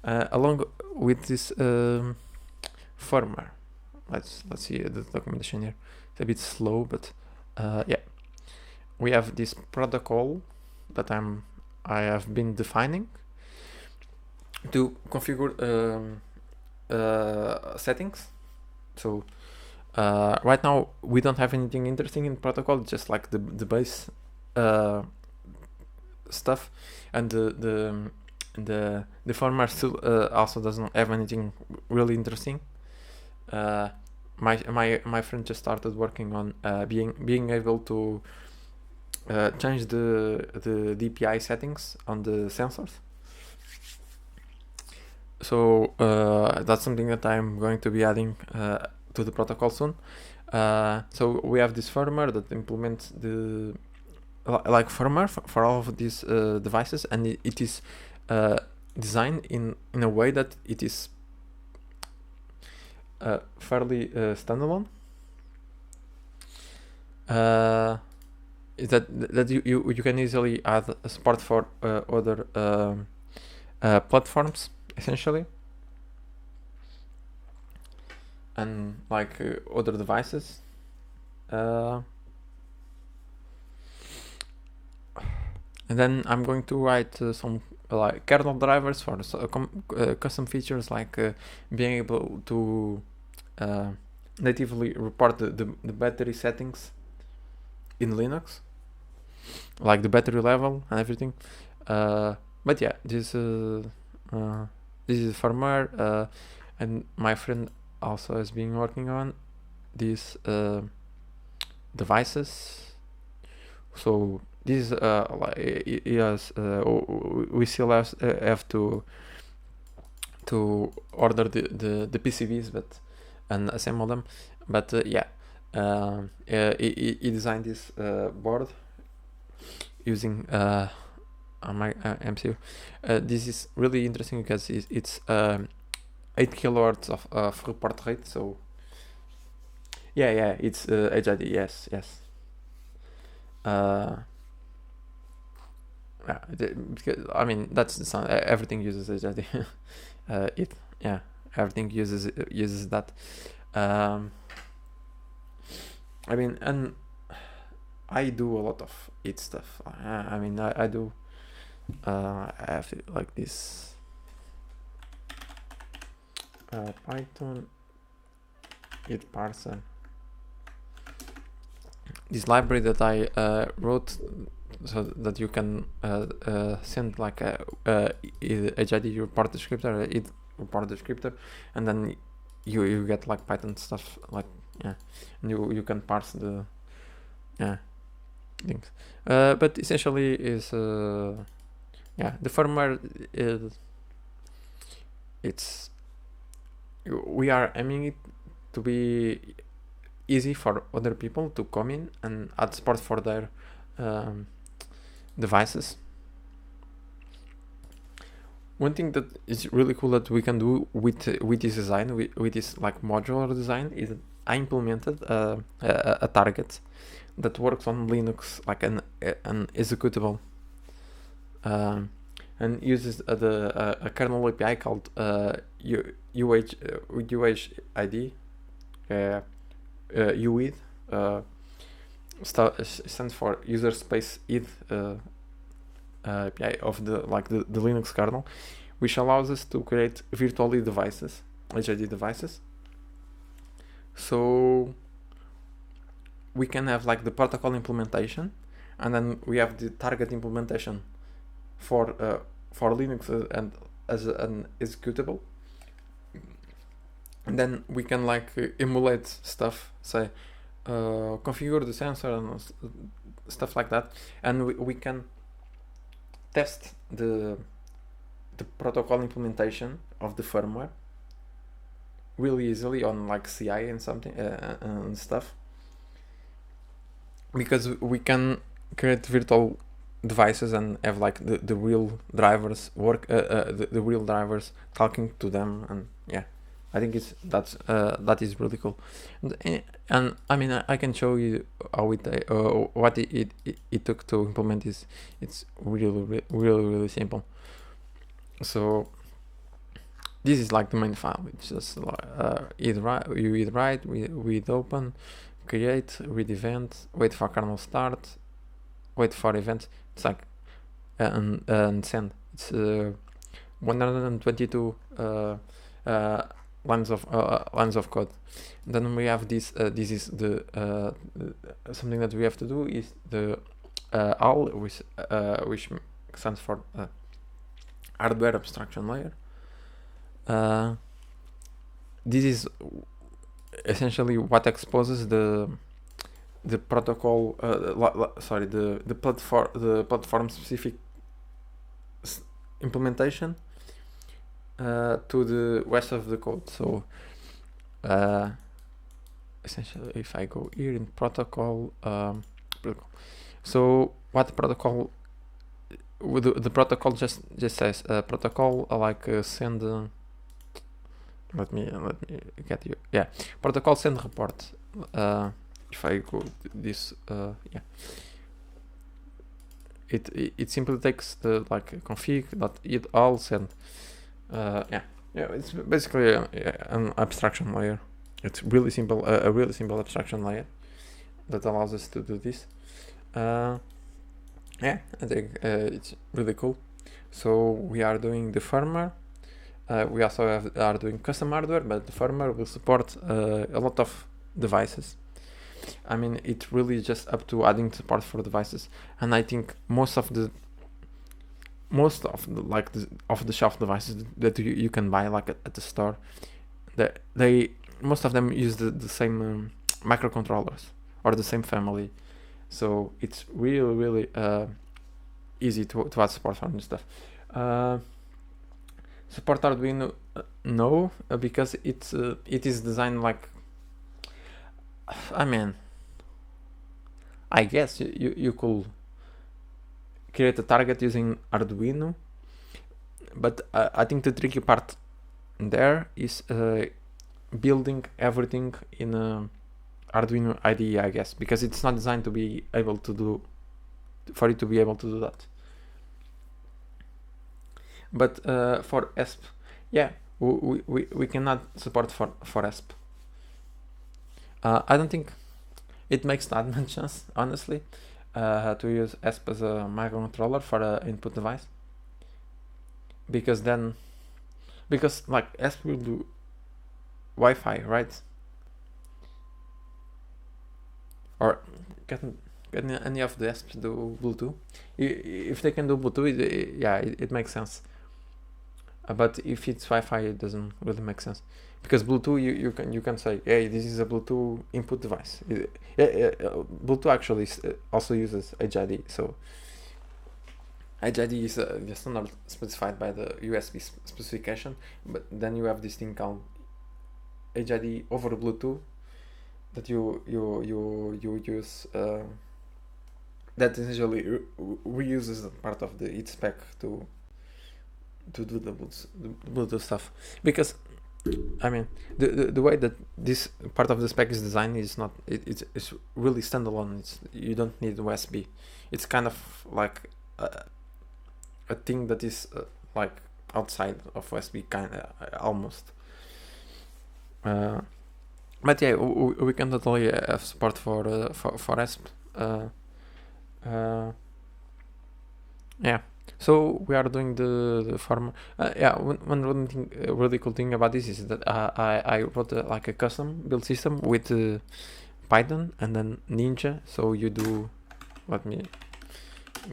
Along with this firmware, let's see the documentation here. It's a bit slow, but yeah, we have this protocol that I have been defining to configure settings. So right now we don't have anything interesting in protocol, just like the base stuff, and the firmware still also doesn't have anything really interesting. My friend just started working on being able to change the DPI settings on the sensors. So that's something that I'm going to be adding to the protocol soon. So we have this firmware that implements the like firmware for all of these devices, and it is designed in a way that it is fairly standalone. Is that you can easily add support for other platforms, essentially, and like other devices. And then I'm going to write some like kernel drivers for custom features, like being able to natively report the battery settings in Linux, like the battery level and everything. But yeah, this is firmware, and my friend also has been working on these devices. So this yes, we still have to order the PCBs, but and assemble them. But yeah, he designed this board using my MCU. This is really interesting because it's 8 kilohertz of report rate. So yeah, it's HID. Yes. Yeah, because, I mean, that's the sound. Everything uses HID. Everything uses that. I mean, and I do a lot of it stuff. I mean, I do. I have like this Python it parser. This library that I wrote so that you can send like a HID report descriptor, it report descriptor, and then you get like Python stuff, like and you can parse the things. But essentially is the firmware is we are aiming it to be easy for other people to come in and add support for their devices. One thing that is really cool that we can do with this design, with this like modular design, is that I implemented a target that works on Linux like an executable, and uses a kernel API called UHID, UID, stands for user space id API of the Linux kernel, which allows us to create virtual devices, HID devices. So we can have like the protocol implementation, and then we have the target implementation for Linux and as an executable. And then we can like emulate stuff, say configure the sensor and stuff like that, and we can test the protocol implementation of the firmware really easily on like CI and something and stuff, because we can create virtual devices and have like the real drivers work, the real drivers talking to them, and I think that is really cool. And I mean, I can show you how what it took to implement this. It's really simple. So this is like the main file. It's just read write, read open, create, read event, wait for kernel start, wait for event. It's like and send. It's 122 lines of code. Then we have this. This is the something that we have to do is the AL, which stands for hardware abstraction layer. This is essentially what exposes the protocol. The platform specific implementation to the rest of the code. So essentially, if I go here in protocol, so what the protocol the protocol just says protocol send. Let me get you. Protocol send report. If I go this, it simply takes the config.id all send. It's basically an abstraction layer. It's really simple, a really simple abstraction layer that allows us to do this. I think it's really cool. So we are doing the firmware. We also are doing custom hardware, but the firmware will support a lot of devices. I mean, it's really just up to adding support for devices, and I think most of the off-the-shelf devices that you can buy at the store, they most of them use the same microcontrollers or the same family, so it's really easy to add support for this stuff. Support Arduino, no, because it is designed like, I mean, I guess you could create a target using Arduino, but I think the tricky part there is building everything in Arduino IDE, I guess, because it's not designed to be able to do, for it to be able to do that. But for ESP, yeah, we cannot support for ESP. I don't think it makes that much sense, honestly, to use ESP as a microcontroller for an input device, because like ESP will do Wi-Fi, right? Or can any of the ESPs do Bluetooth? If they can do Bluetooth, it makes sense. But if it's Wi-Fi, it doesn't really make sense, because Bluetooth you can say, hey, this is a Bluetooth input device. Bluetooth actually also uses HID, so HID is the standard specified by the USB specification, but then you have this thing called HID over Bluetooth that you use, that essentially reuses part of the its spec to do the Bluetooth stuff, because I mean the way that this part of the spec is designed is not, it's really standalone. You don't need USB. It's kind of like a thing that is like outside of USB, kind of almost. But yeah, we can totally have support for ESP. Yeah. So we are doing the form. One thing, really cool thing about this is that I wrote like a custom build system with Python and then Ninja. So you do, let me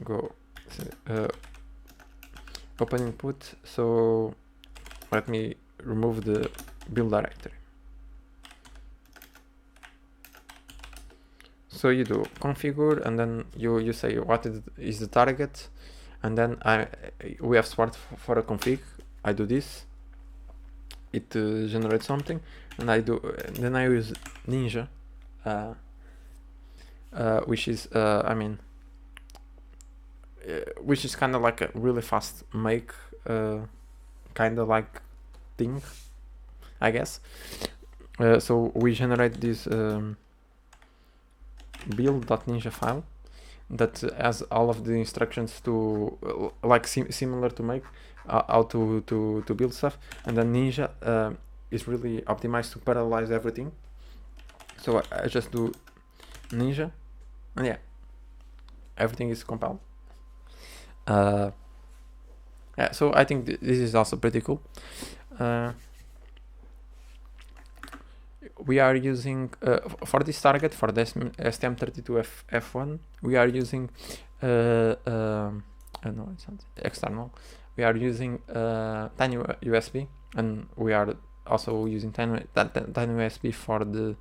go open input. So let me remove the build directory. So you do configure, and then you say what is the target, and then we have support for a config. I do this, it generates something, and then I use Ninja, which is which is kind of like a really fast make kind of like thing, I guess. So we generate this build.ninja file that has all of the instructions to like similar to make how to build stuff, and then Ninja is really optimized to parallelize everything. So I just do Ninja, and yeah, everything is compiled. Yeah, so I think this is also pretty cool. We are using for this target, for the STM32F1, we are using no, it's not external. We are using tiny USB, and we are also using tiny USB for the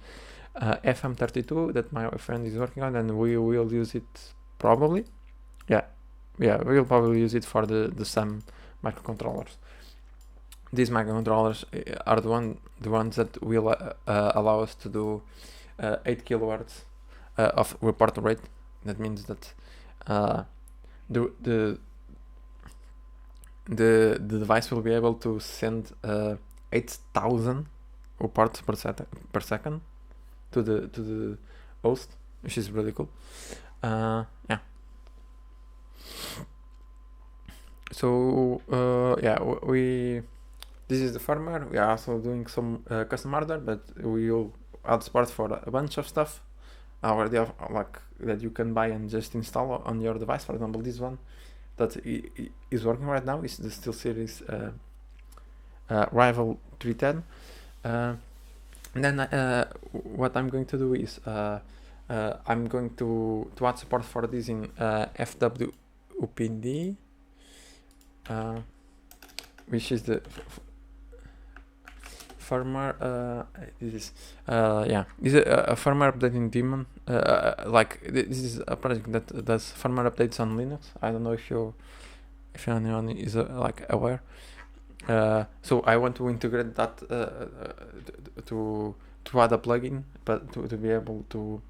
FM32 that my friend is working on, and we will use it probably. Yeah, we will probably use it for the SAM microcontrollers. These microcontrollers are the ones that will allow us to do 8 kilohertz of report rate. That means that the device will be able to send 8,000 reports per second to the host, which is really cool. Yeah. So this is the firmware. We are also doing some custom hardware, but we will add support for a bunch of stuff already like that you can buy and just install on your device. For example, this one that is working right now is the SteelSeries Rival 310. And then what I'm going to do is I'm going to add support for this in FWPD, which is the firmware. This is yeah, this is a firmware updating daemon. This is a project that does firmware updates on Linux. I don't know if anyone is like aware. So I want to integrate that to add a plugin, but to be able to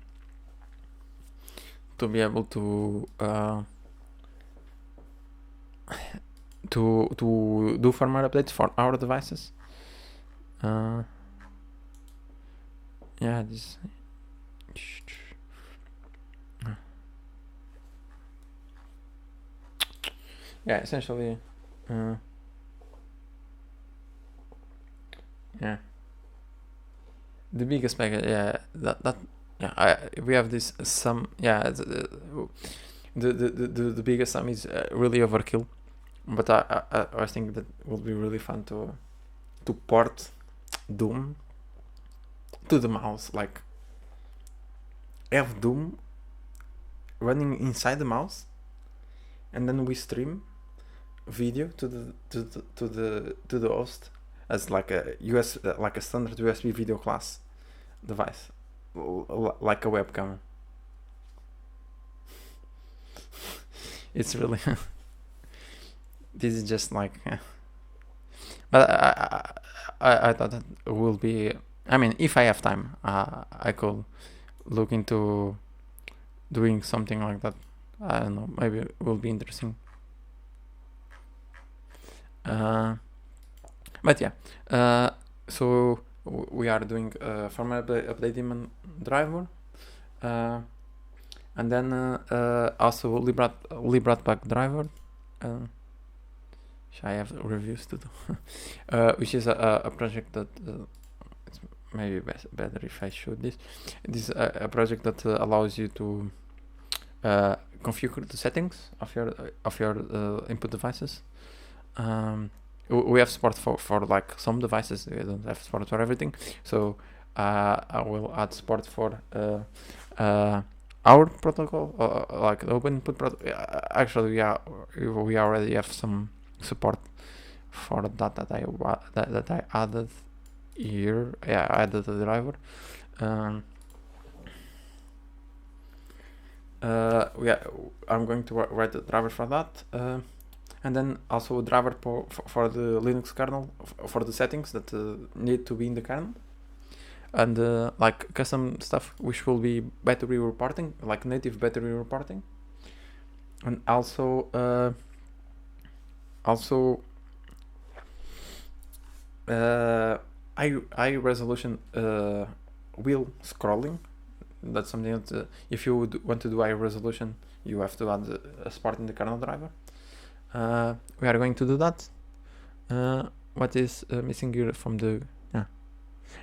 to do firmware updates for our devices. Yeah, this. Yeah, essentially. Yeah. The biggest package. Yeah, that. Yeah, we have this sum. Yeah, the biggest sum is really overkill, but I think that will be really fun to port Doom to the mouse, like have Doom running inside the mouse, and then we stream video to the host as like a like a standard USB video class device, like a webcam. It's really this is just like but I thought that will be, I mean, if I have time, I could look into doing something like that. I don't know, maybe it will be interesting. But yeah, so we are doing firmware update daemon driver, and then also libratback driver. I have reviews to do, which is a project that it's maybe better if I show this. This is a project that allows you to configure the settings of your input devices. We have support for like some devices. We don't have support for everything, so I will add support for our protocol, like the open input protocol. Actually, we already have some support for that I added here. Yeah, I added the driver. Yeah, I'm going to write the driver for that, and then also a driver for the Linux kernel for the settings that need to be in the kernel, and like custom stuff which will be battery reporting, like native battery reporting, and also high resolution wheel scrolling. That's something that if you would want to do high resolution, you have to add a support in the kernel driver. We are going to do that. What is missing here from the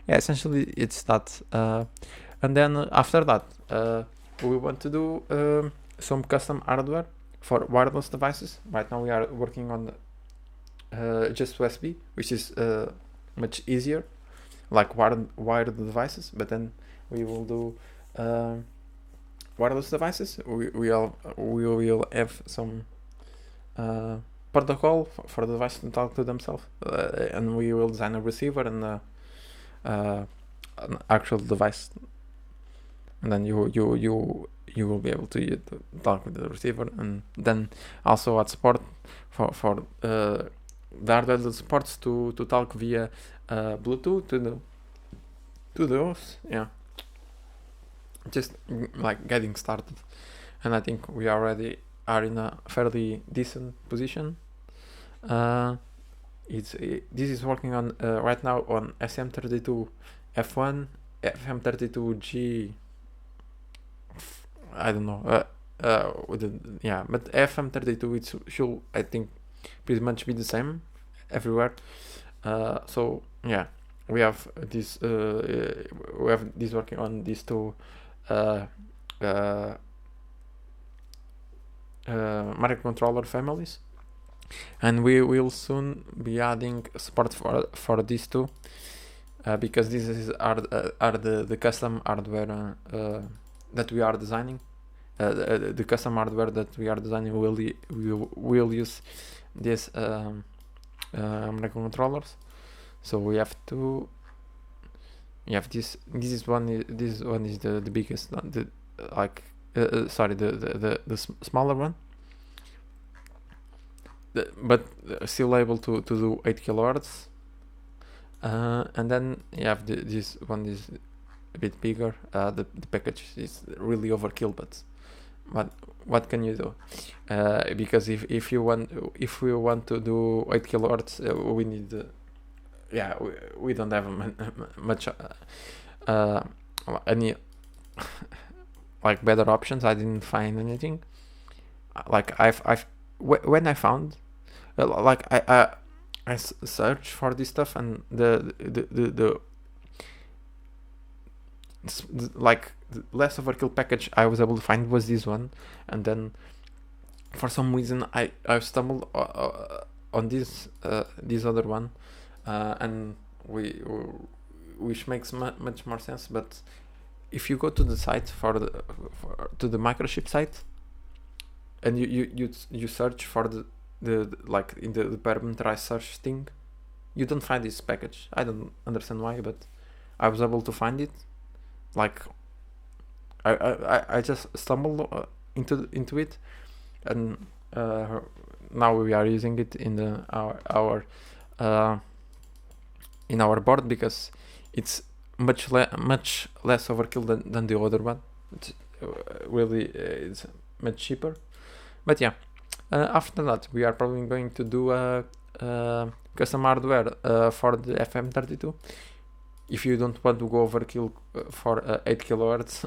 yeah, essentially it's that, and then after that we want to do some custom hardware for wireless devices. Right now we are working on just USB, which is much easier, like wired devices, but then we will do wireless devices. We will have some protocol for the device to talk to themselves, and we will design a receiver and an actual device, and then you will be able to talk with the receiver, and then also add support for the hardware that supports to talk via Bluetooth to the host. Yeah, just like getting started, and I think we already are in a fairly decent position. This is working on right now on SM32 F1, FM32G. I don't know. But FM32 it should, I think, pretty much be the same everywhere. So yeah, we have this working on these two microcontroller families, and we will soon be adding support for these two, because these are the custom hardware that we are designing. The custom hardware that we are designing will use these microcontrollers. So we have to You have this. This one is the biggest. The like sorry, the smaller one. But still able to do 8 kilohertz. And then you have this one is a bit bigger. The package is really overkill, but what can you do? Because if we want to do 8 kilohertz, we need we don't have much any like better options. I didn't find anything. Like when I found like I searched for this stuff, and the like the less overkill package I was able to find was this one, and then for some reason I stumbled on this other one, and which makes much more sense. But if you go to the site to the microchip site, and you search for the like in the parameterized search thing, you don't find this package. I don't understand why, but I was able to find it. Like I just stumbled into it, and now we are using it in our in our board, because it's much less overkill than the other one. It's really it's much cheaper. But yeah, after that we are probably going to do custom hardware for the FM32. If you don't want to go overkill for 8 kilohertz,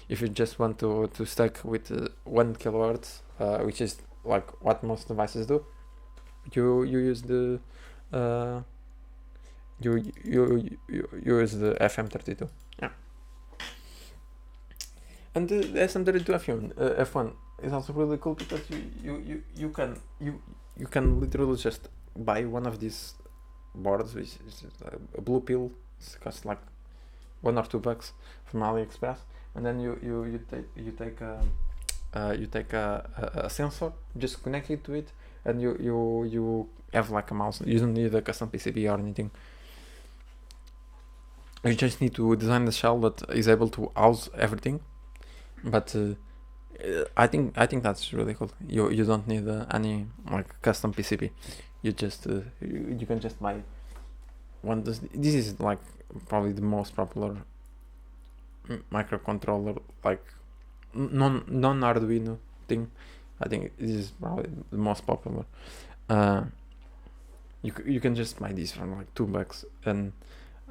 if you just want to stick with 1 kilohertz, which is like what most devices do, you use the you use the FM32. Yeah. And the SM32 F1 is also really cool, because you can literally just buy one of these boards, which is a blue pill. It costs like $1 or $2 from AliExpress, and then you take a sensor, just connect it to it, and you have like a mouse. You don't need a custom PCB or anything. You just need to design the shell that is able to house everything. But I think that's really cool. You don't need any like custom PCB. You just you can just buy one. This is like probably the most popular microcontroller, like non Arduino thing. I think this is probably the most popular. You can just buy this for like $2, and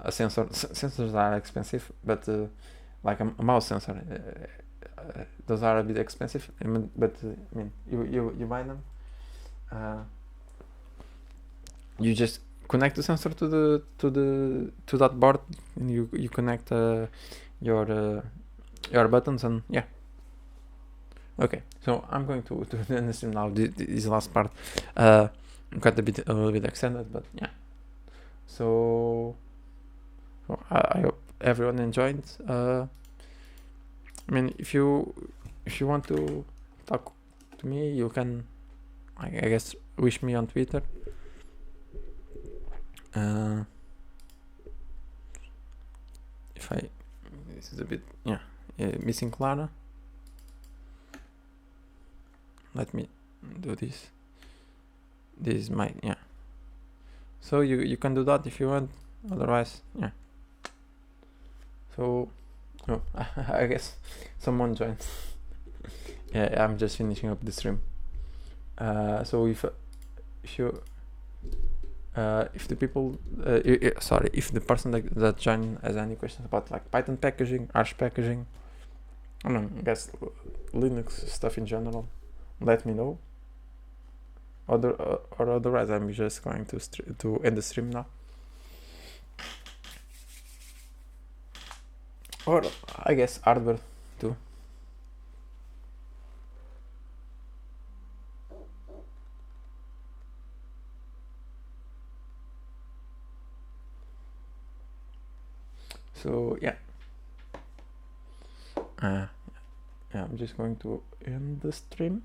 a sensor. Sensors are expensive, but like a mouse sensor. Those are a bit expensive, but I mean, you buy them. You just connect the sensor to that board, and you connect your buttons, and yeah. Okay, so I'm going to end the stream now. This last part got a little bit extended, but yeah. So I hope everyone enjoyed. I mean, if you want to talk to me, you can, I guess, wish me on Twitter. This is a bit missing Clara. Let me do this. This is my So you can do that if you want. Otherwise, yeah. So. Oh, I guess someone joined. Yeah, I'm just finishing up the stream. So if the people, if the person that joined has any questions about like Python packaging, Arch packaging, I don't know, I guess Linux stuff in general, let me know. Or otherwise, I'm just going to end the stream now. Or I guess hardware too. So yeah, I'm just going to end the stream.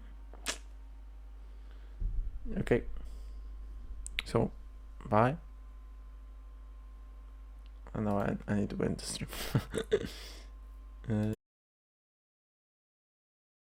Okay. So bye. I know I need to end the stream.